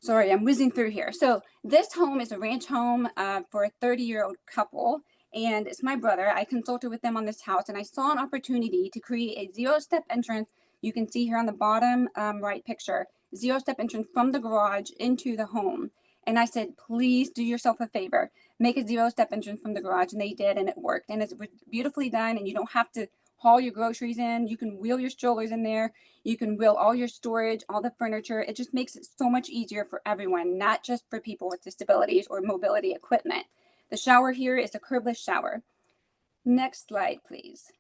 Sorry, I'm whizzing through here. So this home is a ranch home for a 30-year-old couple, and it's my brother. I consulted with them on this house, and I saw an opportunity to create a 0 step entrance. You can see here on the bottom right picture, 0 step entrance from the garage into the home. And I said, please do yourself a favor, make a 0 step entrance from the garage. And they did, and it worked. And it's beautifully done, and you don't have to haul your groceries in. You can wheel your strollers in there. You can wheel all your storage, all the furniture. It just makes it so much easier for everyone, not just for people with disabilities or mobility equipment. The shower here is a curbless shower. Next slide, please.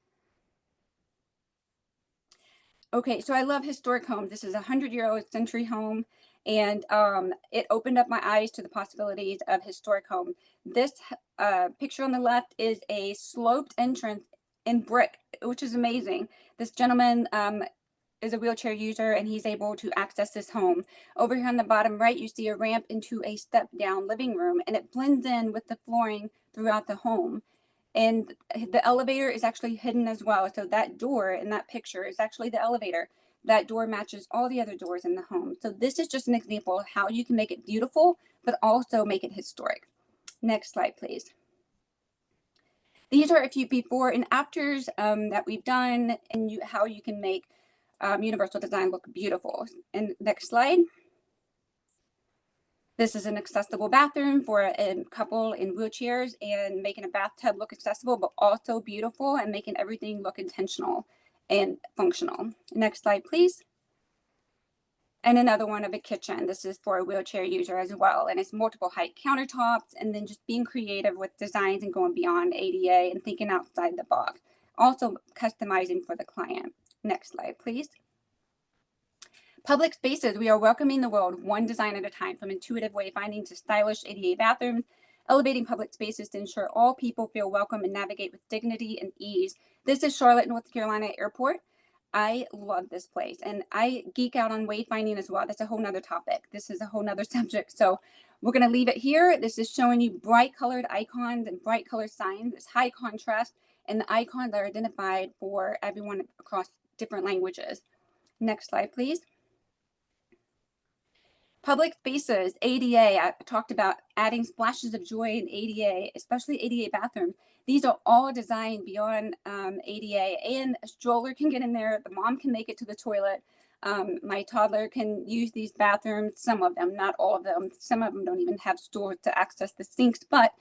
Okay, so I love historic homes. This is a 100-year-old century home, and it opened up my eyes to the possibilities of historic home. This picture on the left is a sloped entrance in brick, which is amazing. This gentleman is a wheelchair user, and he's able to access this home. Over here on the bottom right, you see a ramp into a step-down living room, and it blends in with the flooring throughout the home. And the elevator is actually hidden as well. So that door in that picture is actually the elevator. That door matches all the other doors in the home. So this is just an example of how you can make it beautiful, but also make it historic. Next slide, please. These are a few before and afters that we've done, and how you can make universal design look beautiful. And next slide. This is an accessible bathroom for a couple in wheelchairs, and making a bathtub look accessible, but also beautiful, and making everything look intentional and functional. Next slide, please. And another one of a kitchen. This is for a wheelchair user as well. And it's multiple height countertops, and then just being creative with designs and going beyond ADA and thinking outside the box. Also customizing for the client. Next slide, please. Public spaces, we are welcoming the world one design at a time, from intuitive wayfinding to stylish ADA bathrooms, elevating public spaces to ensure all people feel welcome and navigate with dignity and ease. This is Charlotte, North Carolina Airport. I love this place, and I geek out on wayfinding as well. That's a whole nother topic. This is a whole nother subject. So we're going to leave it here. This is showing you bright colored icons and bright colored signs. It's high contrast, and the icons are identified for everyone across different languages. Next slide, please. Public spaces, ADA, I talked about adding splashes of joy in ADA, especially ADA bathrooms. These are all designed beyond ADA, and a stroller can get in there. The mom can make it to the toilet. My toddler can use these bathrooms, some of them, not all of them. Some of them don't even have stools to access the sinks, but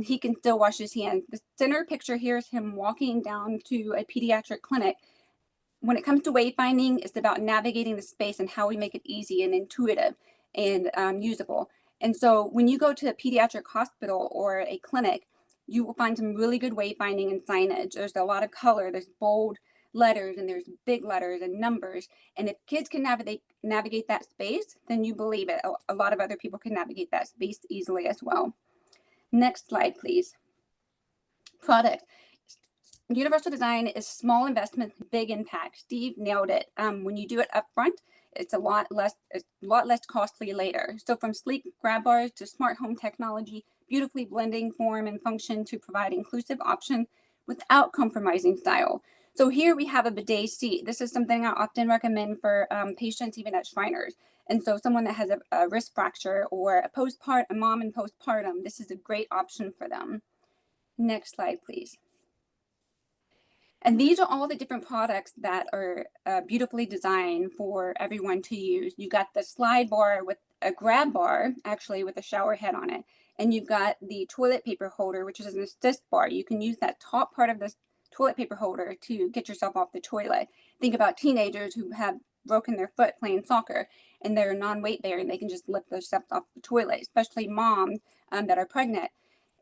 he can still wash his hands. The center picture here is him walking down to a pediatric clinic. When it comes to wayfinding, it's about navigating the space and how we make it easy and intuitive and usable. And so when you go to a pediatric hospital or a clinic, you will find some really good wayfinding and signage. There's a lot of color, there's bold letters, and there's big letters and numbers. And if kids can navigate that space, then you believe it. A lot of other people can navigate that space easily as well. Next slide, please. Product. Universal design is small investment, big impact. Steve nailed it. When you do it up front, it's a lot less costly later. So from sleek grab bars to smart home technology, beautifully blending form and function to provide inclusive options without compromising style. So here we have a bidet seat. This is something I often recommend for patients even at Shriners. And so someone that has a wrist fracture or a mom in postpartum, this is a great option for them. Next slide, please. And these are all the different products that are beautifully designed for everyone to use. You got the slide bar with a grab bar, actually with a shower head on it. And you've got the toilet paper holder, which is an assist bar. You can use that top part of this toilet paper holder to get yourself off the toilet. Think about teenagers who have broken their foot playing soccer and they're non-weight bearing. They can just lift themselves off the toilet, especially moms that are pregnant.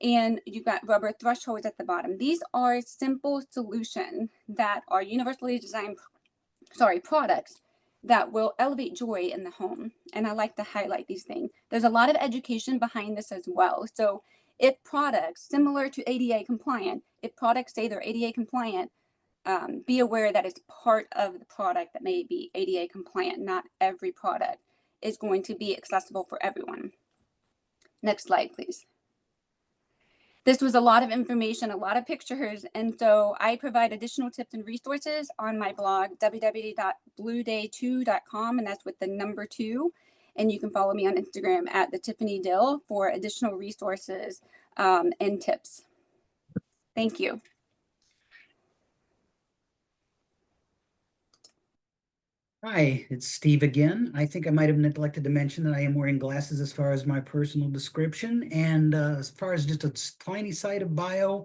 And you've got rubber thresholds at the bottom. These are simple solutions that are universally designed, products that will elevate joy in the home. And I like to highlight these things. There's a lot of education behind this as well. So if products similar to ADA compliant, if products say they're ADA compliant, be aware that it's part of the product that may be ADA compliant. Not every product is going to be accessible for everyone. Next slide, please. This was a lot of information, a lot of pictures, and so I provide additional tips and resources on my blog, www.blueday2.com, and that's with the number 2. And you can follow me on Instagram at the Tiffany Dill for additional resources and tips. Thank you. Hi, it's Steve again. I think I might have neglected to mention that I am wearing glasses as far as my personal description, and as far as just a tiny side of bio,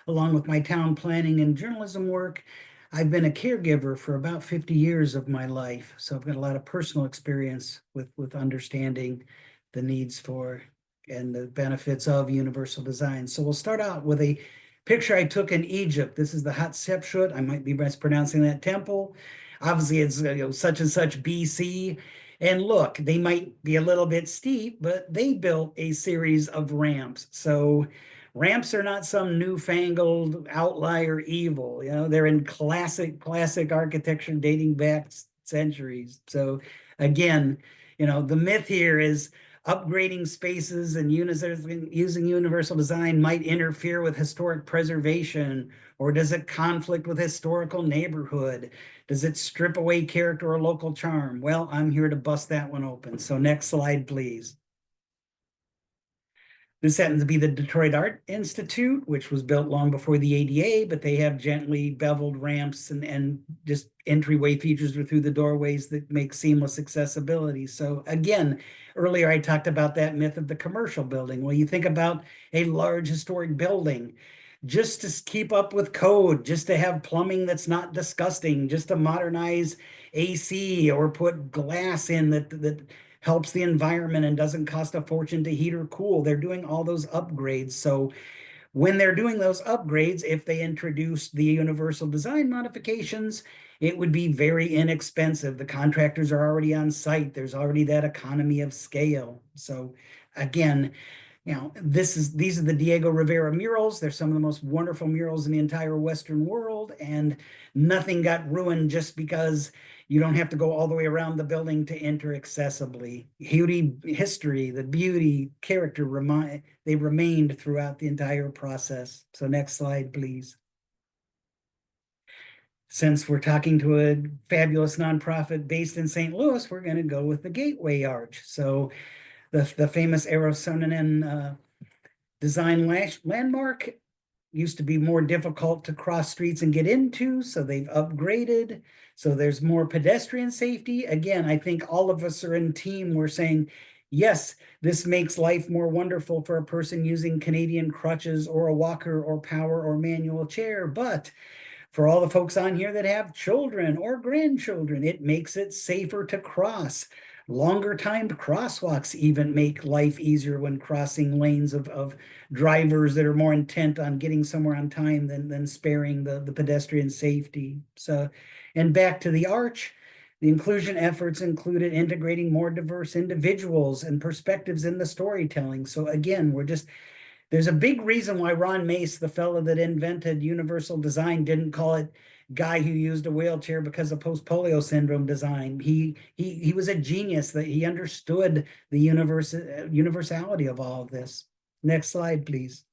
along with my town planning and journalism work, I've been a caregiver for about 50 years of my life. So I've got a lot of personal experience with understanding the needs for and the benefits of universal design. So we'll start out with a picture I took in Egypt. This is the Hatshepsut. I might be mispronouncing that temple. Obviously, it's such and such BC. And look, they might be a little bit steep, but they built a series of ramps. So ramps are not some newfangled outlier evil. They're in classic architecture dating back centuries. So again, the myth here is upgrading spaces and using universal design might interfere with historic preservation, or does it conflict with historical neighborhood? Does it strip away character or local charm? Well, I'm here to bust that one open. So next slide, please. This happens to be the Detroit Art Institute, which was built long before the ADA, but they have gently beveled ramps and just entryway features through the doorways that make seamless accessibility. So again, earlier I talked about that myth of the commercial building. Well, you think about a large historic building, just to keep up with code, just to have plumbing that's not disgusting, just to modernize AC or put glass in that helps the environment and doesn't cost a fortune to heat or cool. They're doing all those upgrades. So when they're doing those upgrades, if they introduce the universal design modifications, it would be very inexpensive. The contractors are already on site. There's already that economy of scale. So again, these are the Diego Rivera murals. They're some of the most wonderful murals in the entire Western world, and nothing got ruined just because you don't have to go all the way around the building to enter accessibly. History, the beauty, character, they remained throughout the entire process. So next slide, please. Since we're talking to a fabulous nonprofit based in St. Louis, we're going to go with the Gateway Arch. So the famous Eero design landmark used to be more difficult to cross streets and get into, so they've upgraded. So there's more pedestrian safety. Again, I think all of us are in team. We're saying, yes, this makes life more wonderful for a person using Canadian crutches or a walker or power or manual chair. But for all the folks on here that have children or grandchildren, it makes it safer to cross. Longer timed crosswalks even make life easier when crossing lanes of drivers that are more intent on getting somewhere on time than sparing the pedestrian safety. So, and back to the arch, the inclusion efforts included integrating more diverse individuals and perspectives in the storytelling. So again, there's a big reason why Ron Mace, the fellow that invented universal design, didn't call it guy who used a wheelchair because of post-polio syndrome design. He was a genius, that he understood the universality of all of this. Next slide, please.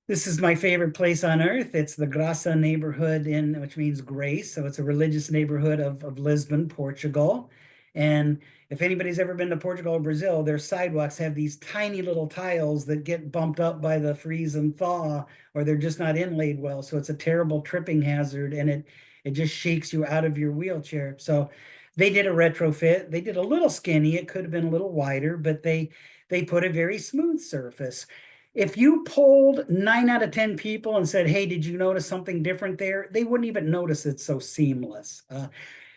This is my favorite place on earth. It's the Graça neighborhood, which means grace. So it's a religious neighborhood of Lisbon, Portugal. And if anybody's ever been to Portugal or Brazil, their sidewalks have these tiny little tiles that get bumped up by the freeze and thaw, or they're just not inlaid well. So it's a terrible tripping hazard, and it just shakes you out of your wheelchair. So they did a retrofit. They did a little skinny. It could have been a little wider, but they put a very smooth surface. If you polled 9 out of 10 people and said, hey, did you notice something different there? They wouldn't even notice it's so seamless.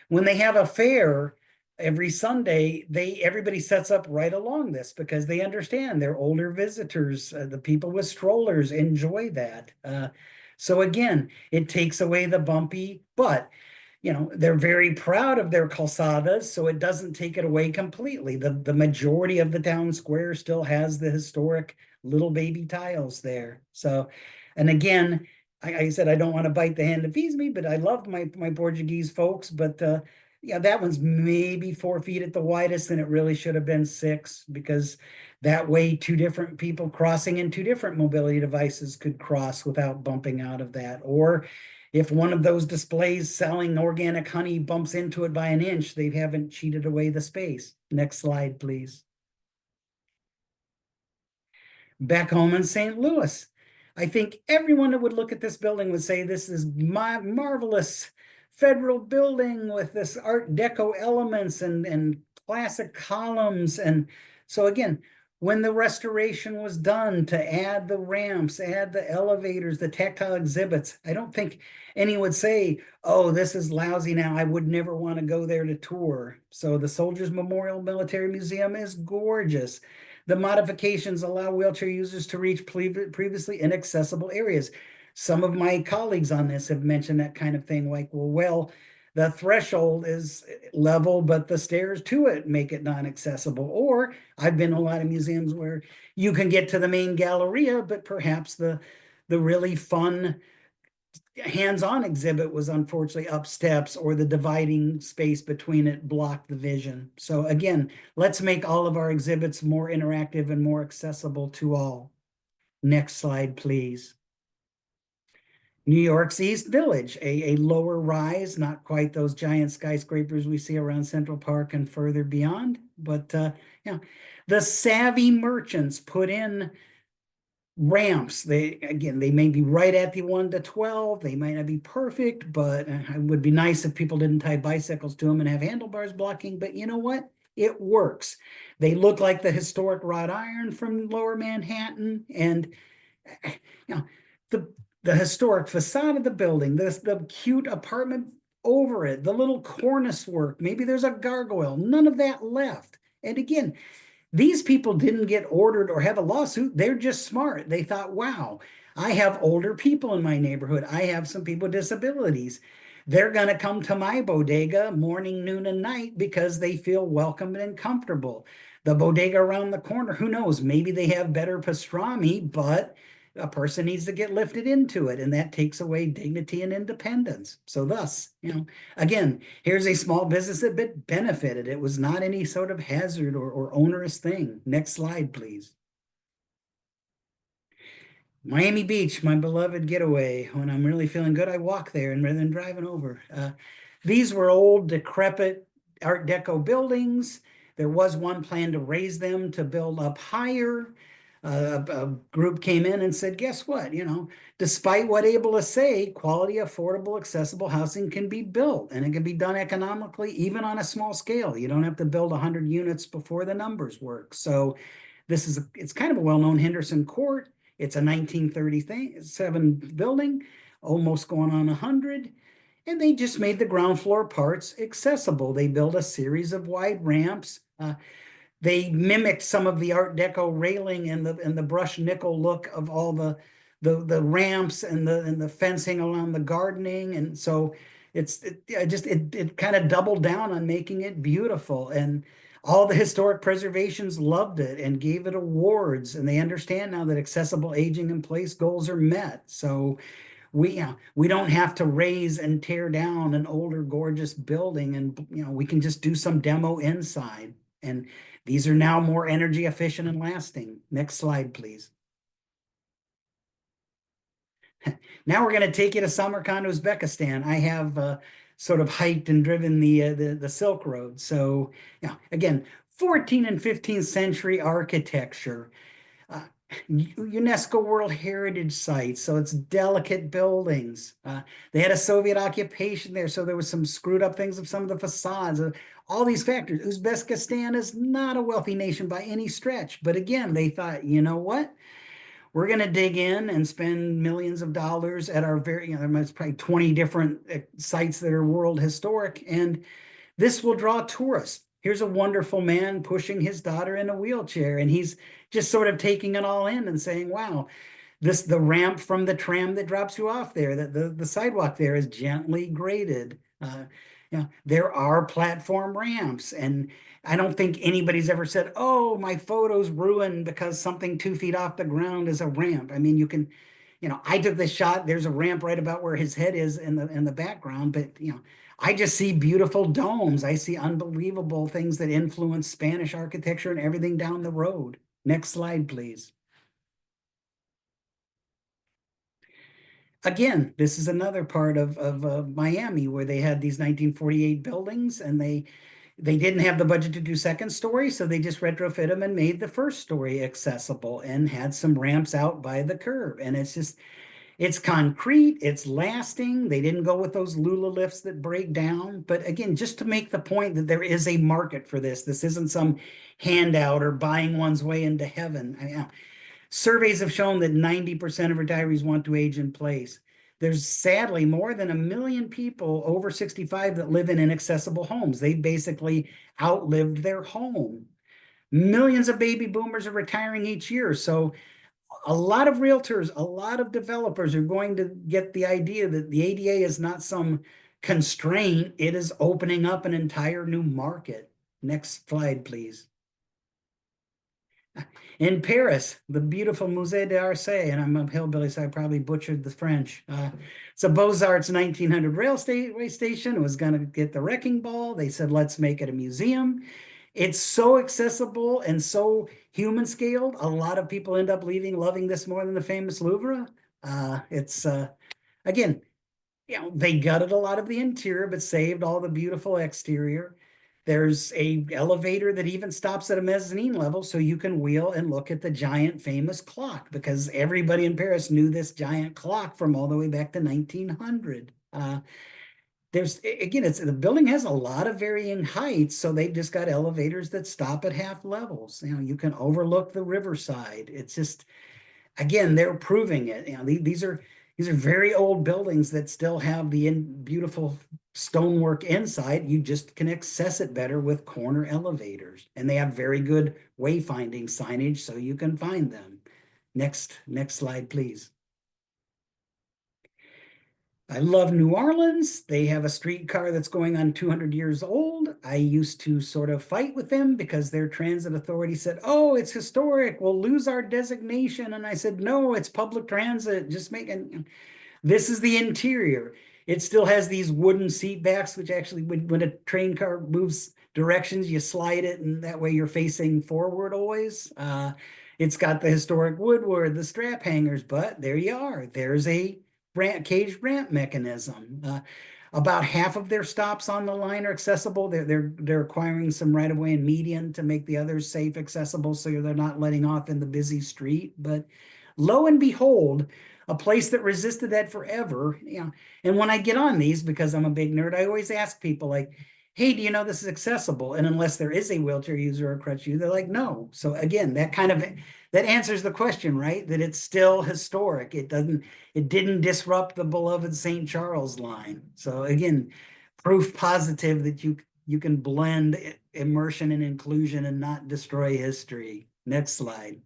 When they have a fair every Sunday, everybody sets up right along this because they understand they're older visitors. The people with strollers enjoy that. So again, it takes away the bumpy, but they're very proud of their calçadas, so it doesn't take it away completely. The majority of the town square still has the historic little baby tiles there. So, and again, I said I don't want to bite the hand that feeds me, but I love my Portuguese folks. But yeah, that one's maybe 4 feet at the widest, and it really should have been 6, because that way 2 different people crossing in 2 different mobility devices could cross without bumping out of that. Or if one of those displays selling organic honey bumps into it by an inch, they haven't cheated away the space. Next slide, please. Back home in St. Louis, I think everyone that would look at this building would say this is my marvelous federal building with this Art Deco elements and classic columns. And so again, when the restoration was done to add the ramps, add the elevators, the tactile exhibits, I don't think anyone would say, oh, this is lousy now, I would never want to go there to tour. So the Soldiers Memorial Military Museum is gorgeous. The modifications allow wheelchair users to reach previously inaccessible areas. Some of my colleagues on this have mentioned that kind of thing, like, well, the threshold is level, but the stairs to it make it non-accessible. Or I've been to a lot of museums where you can get to the main galleria, but perhaps the really fun hands-on exhibit was unfortunately up steps, or the dividing space between it blocked the vision. So again, let's make all of our exhibits more interactive and more accessible to all. Next slide, please. New York's East Village, a lower rise, not quite those giant skyscrapers we see around Central Park and further beyond, but yeah, the savvy merchants put in ramps. They may be right at the 1 to 12. They might not be perfect, but it would be nice if people didn't tie bicycles to them and have handlebars blocking. But you know what? It works. They look like the historic wrought iron from Lower Manhattan, and you know, the historic facade of the building, the cute apartment over it, the little cornice work. Maybe there's a gargoyle. None of that left. And again, these people didn't get ordered or have a lawsuit. They're just smart. They thought, wow, I have older people in my neighborhood. I have some people with disabilities. They're going to come to my bodega morning, noon, and night because they feel welcome and comfortable. The bodega around the corner, who knows? Maybe they have better pastrami, but a person needs to get lifted into it, and that takes away dignity and independence. So thus, again, here's a small business that benefited. It was not any sort of hazard or onerous thing. Next slide, please. Miami Beach, my beloved getaway. When I'm really feeling good, I walk there, and rather than driving over. These were old, decrepit Art Deco buildings. There was one plan to raise them to build up higher. A group came in and said, guess what? Despite what ableists say, quality, affordable, accessible housing can be built, and it can be done economically, even on a small scale. You don't have to build 100 units before the numbers work. So it's kind of a well-known Henderson Court. It's a 1937 building, almost going on 100. And they just made the ground floor parts accessible. They built a series of wide ramps. They mimicked some of the Art Deco railing and the brushed nickel look of all the ramps and the fencing around the gardening, and so it kind of doubled down on making it beautiful. And all the historic preservations loved it and gave it awards, and they understand now that accessible aging in place goals are met. So we don't have to raise and tear down an older, gorgeous building, and we can just do some demo inside. And these are now more energy efficient and lasting. Next slide, please. Now we're going to take you to Samarkand, Uzbekistan. I have sort of hiked and driven the Silk Road. So, again, 14th and 15th century architecture. UNESCO World Heritage Sites, so it's delicate buildings. They had a Soviet occupation there, so there was some screwed up things of some of the facades. All these factors. Uzbekistan is not a wealthy nation by any stretch, but again, they thought, you know what? We're going to dig in and spend millions of dollars at our there's probably 20 different sites that are world historic, and this will draw tourists. Here's a wonderful man pushing his daughter in a wheelchair, and he's just sort of taking it all in and saying, wow, the ramp from the tram that drops you off there, the sidewalk there is gently graded. There are platform ramps, and I don't think anybody's ever said, oh, my photo's ruined because something 2 feet off the ground is a ramp. I mean, you can, I took this shot, there's a ramp right about where his head is in the background, but I just see beautiful domes. I see unbelievable things that influence Spanish architecture and everything down the road. Next slide, please. Again, this is another part of Miami where they had these 1948 buildings, and they didn't have the budget to do second story, so they just retrofit them and made the first story accessible and had some ramps out by the curb. And it's concrete, it's lasting. They didn't go with those Lula lifts that break down. But again, just to make the point that there is a market for this. This isn't some handout or buying one's way into heaven. Surveys have shown that 90% of retirees want to age in place. There's sadly more than 1 million people over 65 that live in inaccessible homes. They basically outlived their home. Millions of baby boomers are retiring each year. So a lot of realtors, a lot of developers are going to get the idea that the ADA is not some constraint. It is opening up an entire new market. Next slide, please. In Paris, the beautiful Musée d'Orsay, and I'm a hillbilly, so I probably butchered the French. It's a Beaux-Arts 1900 railway station. It was going to get the wrecking ball. They said, let's make it a museum. It's so accessible and so human scaled. A lot of people end up leaving loving this more than the famous Louvre. Again, they gutted a lot of the interior, but saved all the beautiful exterior. There's a elevator that even stops at a mezzanine level, so you can wheel and look at the giant famous clock, because everybody in Paris knew this giant clock from all the way back to 1900. The building has a lot of varying heights, so they've just got elevators that stop at half levels. You can overlook the riverside. It's just, again, they're proving it. These are very old buildings that still have the beautiful stonework inside. You just can access it better with corner elevators, and they have very good wayfinding signage so you can find them. Next slide, please. I love New Orleans. They have a streetcar that's going on 200 years old. I used to sort of fight with them because their transit authority said, oh, it's historic, we'll lose our designation. And I said, no, it's public transit, just making. This is the interior. It still has these wooden seat backs, which actually, when a train car moves directions, you slide it, and that way you're facing forward always. It's got the historic woodwork, the strap hangers, but there you are. There's a caged ramp mechanism. About half of their stops on the line are accessible. They're acquiring some right of way and median to make the others safe, accessible, so they're not letting off in the busy street. But lo and behold, a place that resisted that forever. And when I get on these, because I'm a big nerd, I always ask people like, hey, do you know this is accessible? And unless there is a wheelchair user or a crutch user, they're like, no. So again, that answers the question, right? That it's still historic. It didn't disrupt the beloved St. Charles line. So again, proof positive that you can blend immersion and inclusion and not destroy history. Next slide.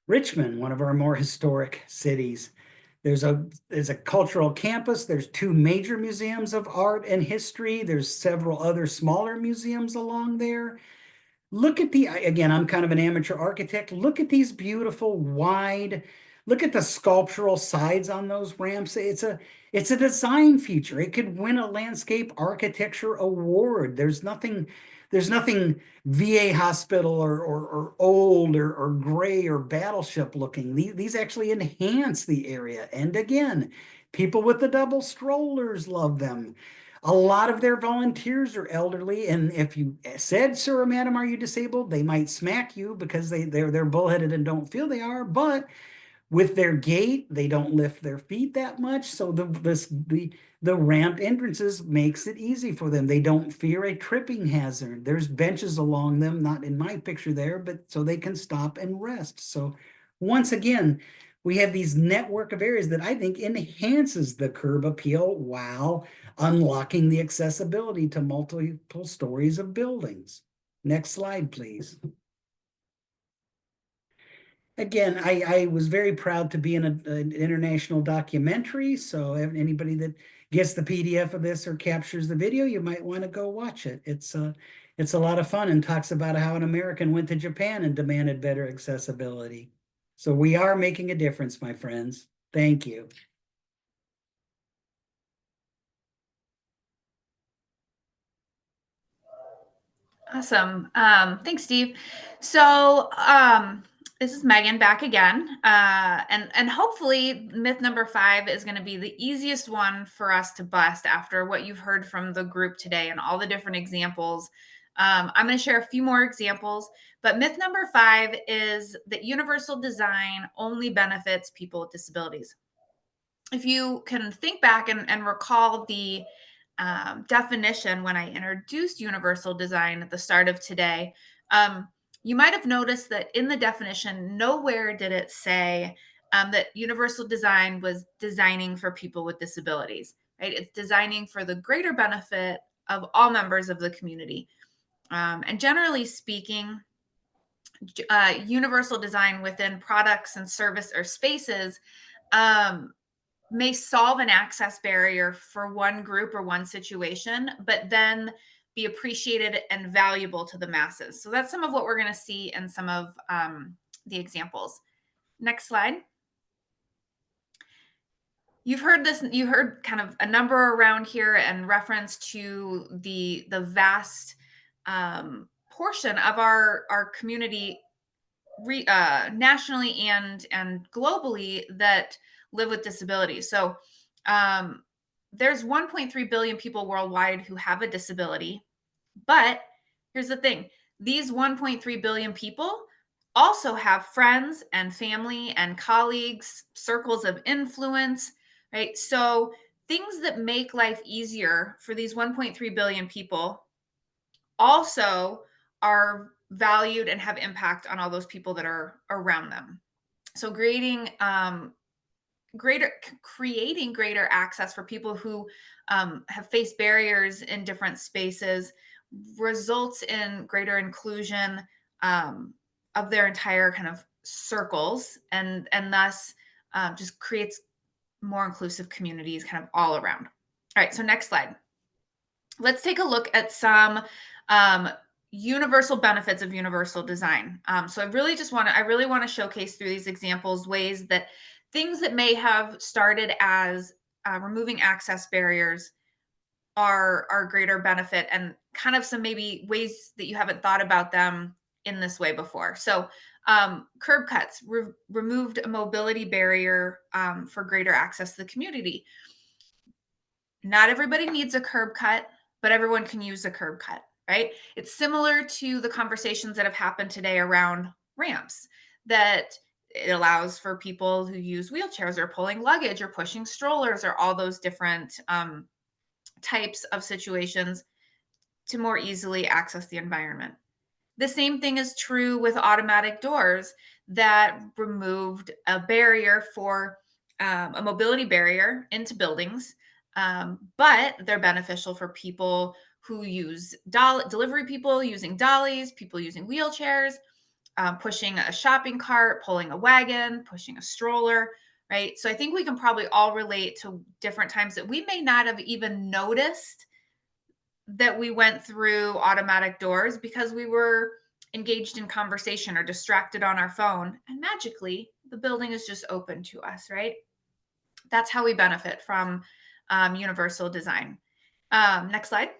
Richmond, one of our more historic cities. There's a cultural campus. There's 2 major museums of art and history. There's several other smaller museums along there. Look at again, I'm kind of an amateur architect. Look at these beautiful wide, look at the sculptural sides on those ramps. It's a design feature. It could win a landscape architecture award. There's nothing VA hospital or old or gray or battleship looking. These actually enhance the area. And again, people with the double strollers love them. A lot of their volunteers are elderly, and if you said, sir or madam, are you disabled? They might smack you because they're bullheaded and don't feel they are, but with their gait, they don't lift their feet that much. So the ramp entrances makes it easy for them. They don't fear a tripping hazard. There's benches along them, not in my picture there, but so they can stop and rest. So once again, we have these network of areas that I think enhances the curb appeal while unlocking the accessibility to multiple stories of buildings. Next slide, please. Again, I was very proud to be in an international documentary. So anybody that gets the PDF of this or captures the video, you might want to go watch it. It's a lot of fun and talks about how an American went to Japan and demanded better accessibility. So we are making a difference, my friends. Thank you. Awesome. Thanks, Steve. So this is Meaghan back again. And hopefully myth number 5 is going to be the easiest one for us to bust after what you've heard from the group today and all the different examples. I'm going to share a few more examples, but myth number 5 is that universal design only benefits people with disabilities. If you can think back and recall the definition when I introduced universal design at the start of today, you might have noticed that in the definition, nowhere did it say that universal design was designing for people with disabilities, right? It's designing for the greater benefit of all members of the community. And generally speaking, universal design within products and service or spaces may solve an access barrier for one group or one situation, but then be appreciated and valuable to the masses. So that's some of what we're going to see in some of the examples. Next slide. You've heard this, you heard kind of a number around here and reference to the vast portion of our community nationally and globally that live with disabilities. So there's 1.3 billion people worldwide who have a disability. But here's the thing, these 1.3 billion people also have friends and family and colleagues, circles of influence, right? So things that make life easier for these 1.3 billion people also are valued and have impact on all those people that are around them. So creating greater access for people who have faced barriers in different spaces results in greater inclusion of their entire kind of circles, and thus just creates more inclusive communities kind of all around. All right, so next slide. Let's take a look at some universal benefits of universal design. So I really want to showcase through these examples ways that things that may have started as removing access barriers are greater benefit, and kind of some maybe ways that you haven't thought about them in this way before. So curb cuts removed a mobility barrier for greater access to the community. Not everybody needs a curb cut, but everyone can use a curb cut, right? It's similar to the conversations that have happened today around ramps, that it allows for people who use wheelchairs or pulling luggage or pushing strollers or all those different types of situations to more easily access the environment. The same thing is true with automatic doors that removed a barrier for a mobility barrier into buildings, but they're beneficial for people who use delivery people using dollies, people using wheelchairs, pushing a shopping cart, pulling a wagon, pushing a stroller, right? So I think we can probably all relate to different times that we may not have even noticed that we went through automatic doors because we were engaged in conversation or distracted on our phone, and magically the building is just open to us, right? That's how we benefit from universal design. Next slide.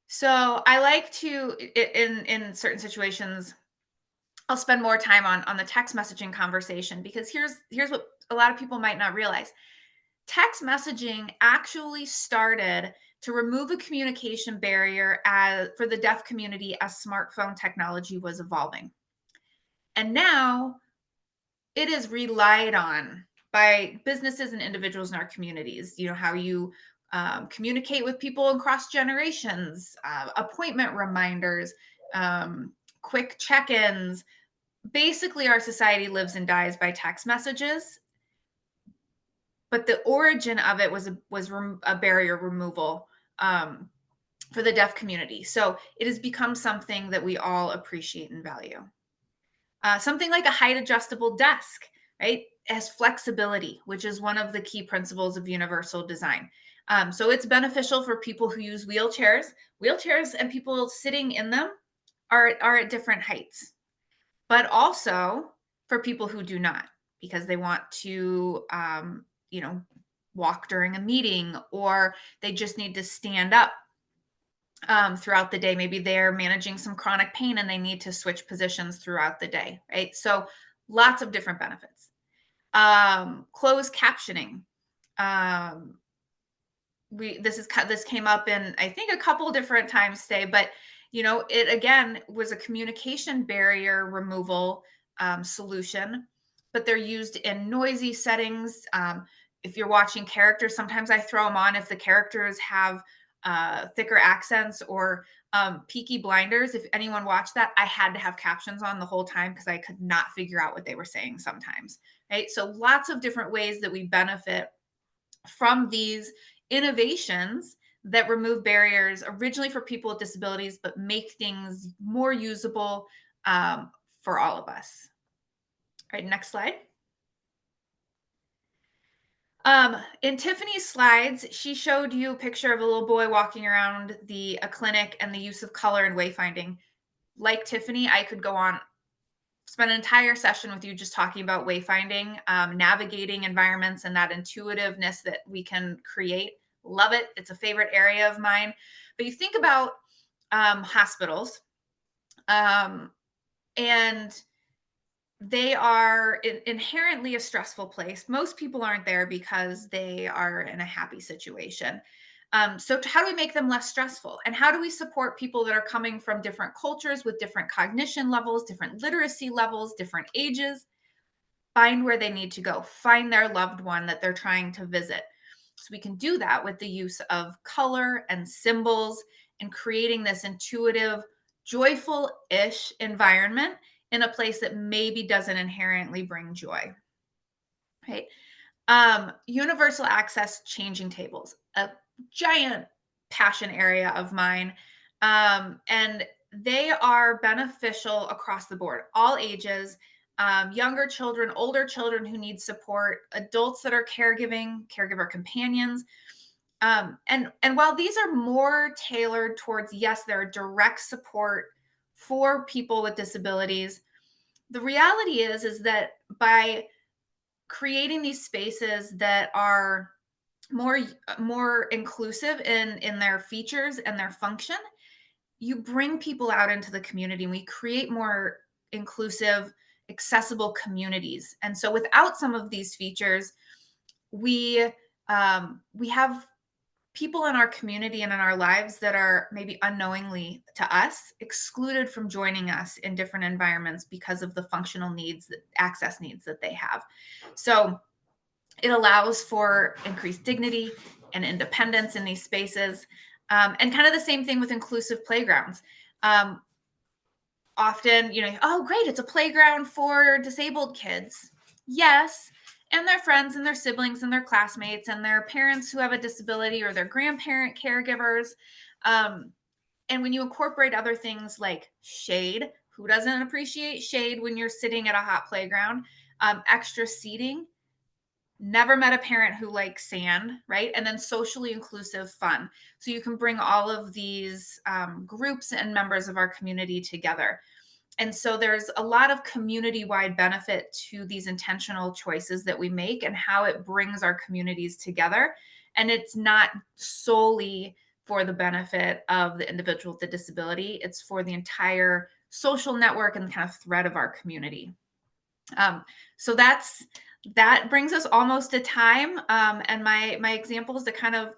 So I like to, in certain situations, I'll spend more time on the text messaging conversation, because here's what a lot of people might not realize. Text messaging actually started to remove a communication barrier for the deaf community as smartphone technology was evolving. And now it is relied on by businesses and individuals in our communities. You know, how you communicate with people across generations, appointment reminders, quick check-ins. Basically, our society lives and dies by text messages. But the origin of it was a barrier removal for the deaf community. So it has become something that we all appreciate and value. Something like a height adjustable desk, right, has flexibility, which is one of the key principles of universal design. So it's beneficial for people who use wheelchairs. Wheelchairs and people sitting in them are at different heights, but also for people who do not, because they want to walk during a meeting, or they just need to stand up throughout the day. Maybe they're managing some chronic pain and they need to switch positions throughout the day, right? So lots of different benefits. Closed captioning. This came up in, I think, a couple different times today, but it again was a communication barrier removal solution, but they're used in noisy settings. If you're watching characters, sometimes I throw them on if the characters have thicker accents or Peaky Blinders. If anyone watched that, I had to have captions on the whole time because I could not figure out what they were saying sometimes, right? So lots of different ways that we benefit from these innovations that remove barriers originally for people with disabilities, but make things more usable for all of us. All right, next slide. In Tiffany's slides, she showed you a picture of a little boy walking around a clinic and the use of color and wayfinding. Like Tiffany, I could go on, spend an entire session with you just talking about wayfinding, navigating environments, and that intuitiveness that we can create. Love it. It's a favorite area of mine. But you think about hospitals, and they are inherently a stressful place. Most people aren't there because they are in a happy situation. So how do we make them less stressful? And how do we support people that are coming from different cultures with different cognition levels, different literacy levels, different ages? Find where they need to go, find their loved one that they're trying to visit. So we can do that with the use of color and symbols and creating this intuitive, joyful-ish environment in a place that maybe doesn't inherently bring joy. Right? Universal access changing tables, a giant passion area of mine. And they are beneficial across the board, all ages, younger children, older children who need support, adults that are caregiver companions. And while these are more tailored towards, yes, they're direct support for people with disabilities, the reality is that by creating these spaces that are more inclusive in their features and their function, you bring people out into the community, and we create more inclusive, accessible communities. And so without some of these features, we have people in our community and in our lives that are maybe unknowingly to us excluded from joining us in different environments because of the functional needs, access needs that they have. So it allows for increased dignity and independence in these spaces. And kind of the same thing with inclusive playgrounds. Often, oh, great, it's a playground for disabled kids. Yes, and their friends and their siblings and their classmates and their parents who have a disability or their grandparent caregivers. And when you incorporate other things like shade, who doesn't appreciate shade when you're sitting at a hot playground? Extra seating. Never met a parent who likes sand, right? And then socially inclusive fun. So you can bring all of these groups and members of our community together. And so there's a lot of community-wide benefit to these intentional choices that we make and how it brings our communities together. And it's not solely for the benefit of the individual with the disability. It's for the entire social network and the kind of thread of our community. So that brings us almost to time. And my examples to kind of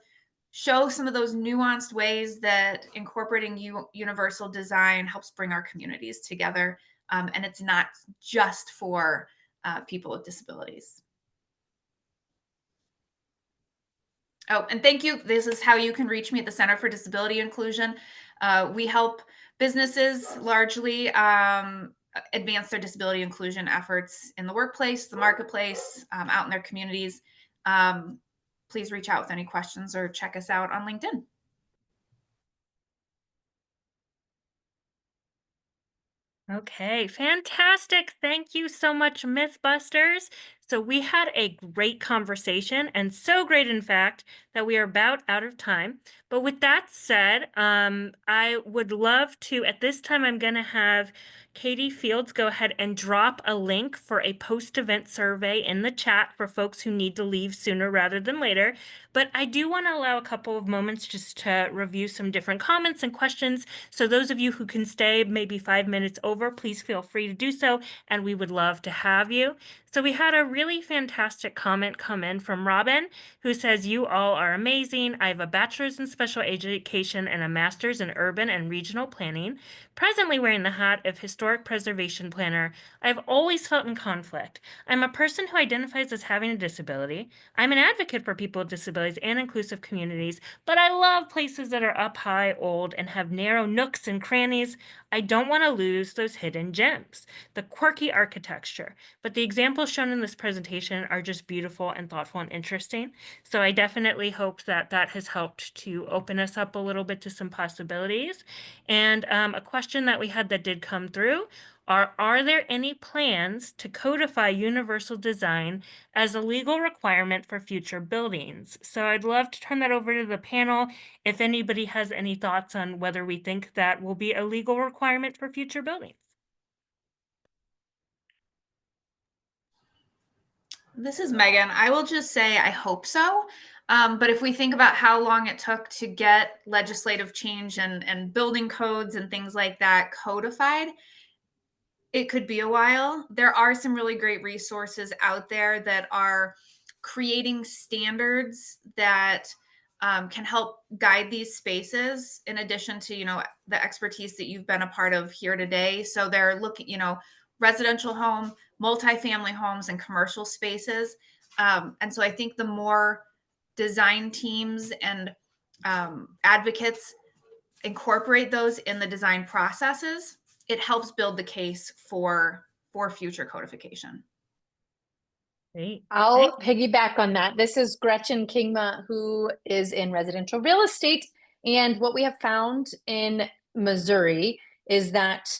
show some of those nuanced ways that incorporating universal design helps bring our communities together. And it's not just for people with disabilities. Oh, and thank you. This is how you can reach me at the Center for Disability Inclusion. We help businesses largely advance their disability inclusion efforts in the workplace, the marketplace, out in their communities. Please reach out with any questions or check us out on LinkedIn. Okay, fantastic. Thank you so much, Mythbusters. So we had a great conversation, and so great, in fact, that we are about out of time. But with that said, I would love to, at this time, I'm going to have Katie Fields go ahead and drop a link for a post-event survey in the chat for folks who need to leave sooner rather than later. But I do want to allow a couple of moments just to review some different comments and questions. So those of you who can stay maybe 5 minutes over, please feel free to do so, and we would love to have you. So we had a really fantastic comment come in from Robin, who says, "You all are amazing. I have a bachelor's in special education and a master's in urban and regional planning. Presently wearing the hat of historic preservation planner, I've always felt in conflict. I'm a person who identifies as having a disability. I'm an advocate for people with disabilities and inclusive communities, but I love places that are up high, old, and have narrow nooks and crannies. I don't want to lose those hidden gems, the quirky architecture. But the examples shown in this presentation are just beautiful and thoughtful and interesting. So I definitely hope that that has helped to open us up a little bit to some possibilities." And a question that we had that did come through Are there any plans to codify universal design as a legal requirement for future buildings? So I'd love to turn that over to the panel if anybody has any thoughts on whether we think that will be a legal requirement for future buildings. This is Megan. I will just say I hope so. But if we think about how long it took to get legislative change and building codes and things like that codified, it could be a while. There are some really great resources out there that are creating standards that can help guide these spaces in addition to, the expertise that you've been a part of here today. So they're looking, residential home, multifamily homes, and commercial spaces. And so I think the more design teams and advocates incorporate those in the design processes, it helps build the case for future codification. Great. I'll piggyback on that. This is Gretchen Kingma, who is in residential real estate. And what we have found in Missouri is that,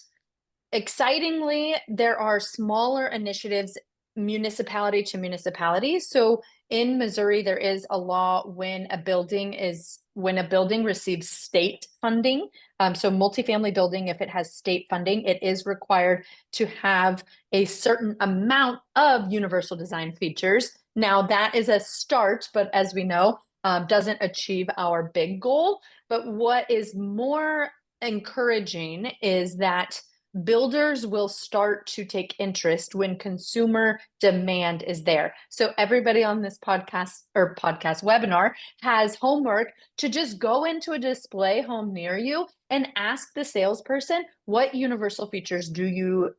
excitingly, there are smaller initiatives municipality to municipality. So in Missouri, there is a law when a building receives state funding. So multifamily building, if it has state funding, it is required to have a certain amount of universal design features. Now that is a start, but as we know, doesn't achieve our big goal. But what is more encouraging is that builders will start to take interest when consumer demand is there. So everybody on this podcast webinar has homework to just go into a display home near you and ask the salesperson, what universal features do you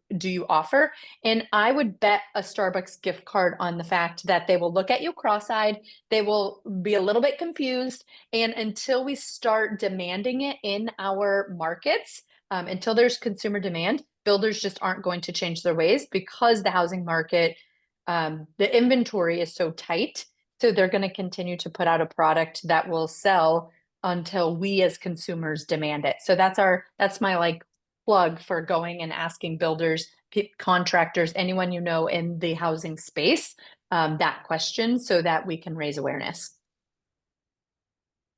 offer? And I would bet a Starbucks gift card on the fact that they will look at you cross-eyed, they will be a little bit confused, and until we start demanding it in our markets, until there's consumer demand, builders just aren't going to change their ways because the housing market, the inventory is so tight. So they're going to continue to put out a product that will sell until we as consumers demand it. So that's my plug for going and asking builders, contractors, anyone you know in the housing space, that question so that we can raise awareness.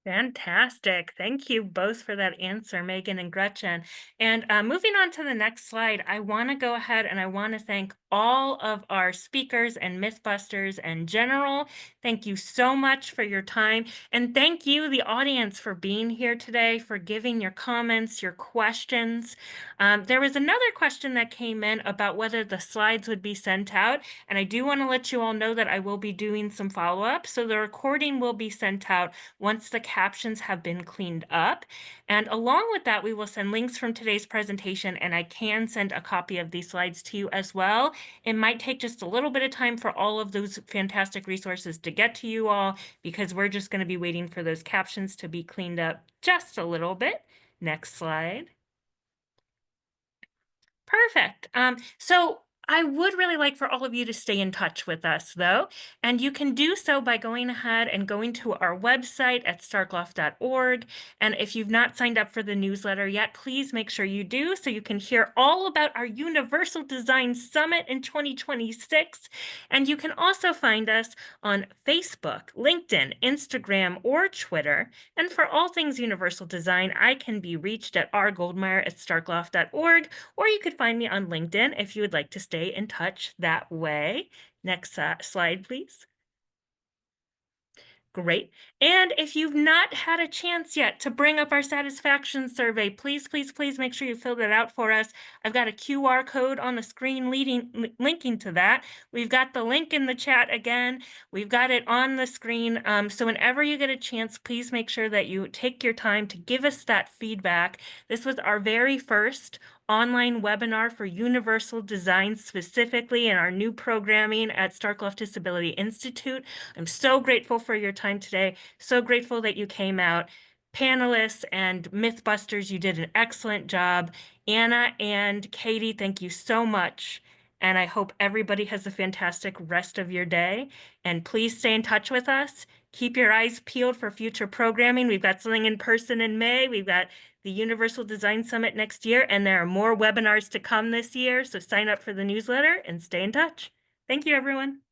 Fantastic. Thank you both for that answer, Megan and Gretchen. And moving on to the next slide, I want to go ahead and I want to thank all of our speakers and Mythbusters in general. Thank you so much for your time. And thank you, the audience, for being here today, for giving your comments, your questions. There was another question that came in about whether the slides would be sent out. And I do want to let you all know that I will be doing some follow-up. So the recording will be sent out once the captions have been cleaned up. And along with that, we will send links from today's presentation, and I can send a copy of these slides to you as well. It might take just a little bit of time for all of those fantastic resources to get to you all, because we're just going to be waiting for those captions to be cleaned up just a little bit. Next slide. Perfect. So I would really like for all of you to stay in touch with us, though, and you can do so by going ahead and going to our website at starkloff.org. And if you've not signed up for the newsletter yet, please make sure you do so you can hear all about our Universal Design Summit in 2026. And you can also find us on Facebook, LinkedIn, Instagram, or Twitter. And for all things Universal Design, I can be reached at rgoldmeyer@starkloff.org, or you could find me on LinkedIn if you would like to stay in touch that way. Next slide, please. Great. And if you've not had a chance yet to bring up our satisfaction survey, please, please, please make sure you fill that out for us. I've got a QR code on the screen linking to that. We've got the link in the chat again. We've got it on the screen. So whenever you get a chance, please make sure that you take your time to give us that feedback. This was our very first online webinar for universal design, specifically in our new programming at Starkloff Disability Institute. I'm so grateful for your time today. So grateful that you came out. Panelists and Mythbusters, you did an excellent job. Anna and Katie, thank you so much. And I hope everybody has a fantastic rest of your day. And please stay in touch with us. Keep your eyes peeled for future programming. We've got something in person in May. We've got the Universal Design Summit next year, and there are more webinars to come this year. So sign up for the newsletter and stay in touch. Thank you, everyone.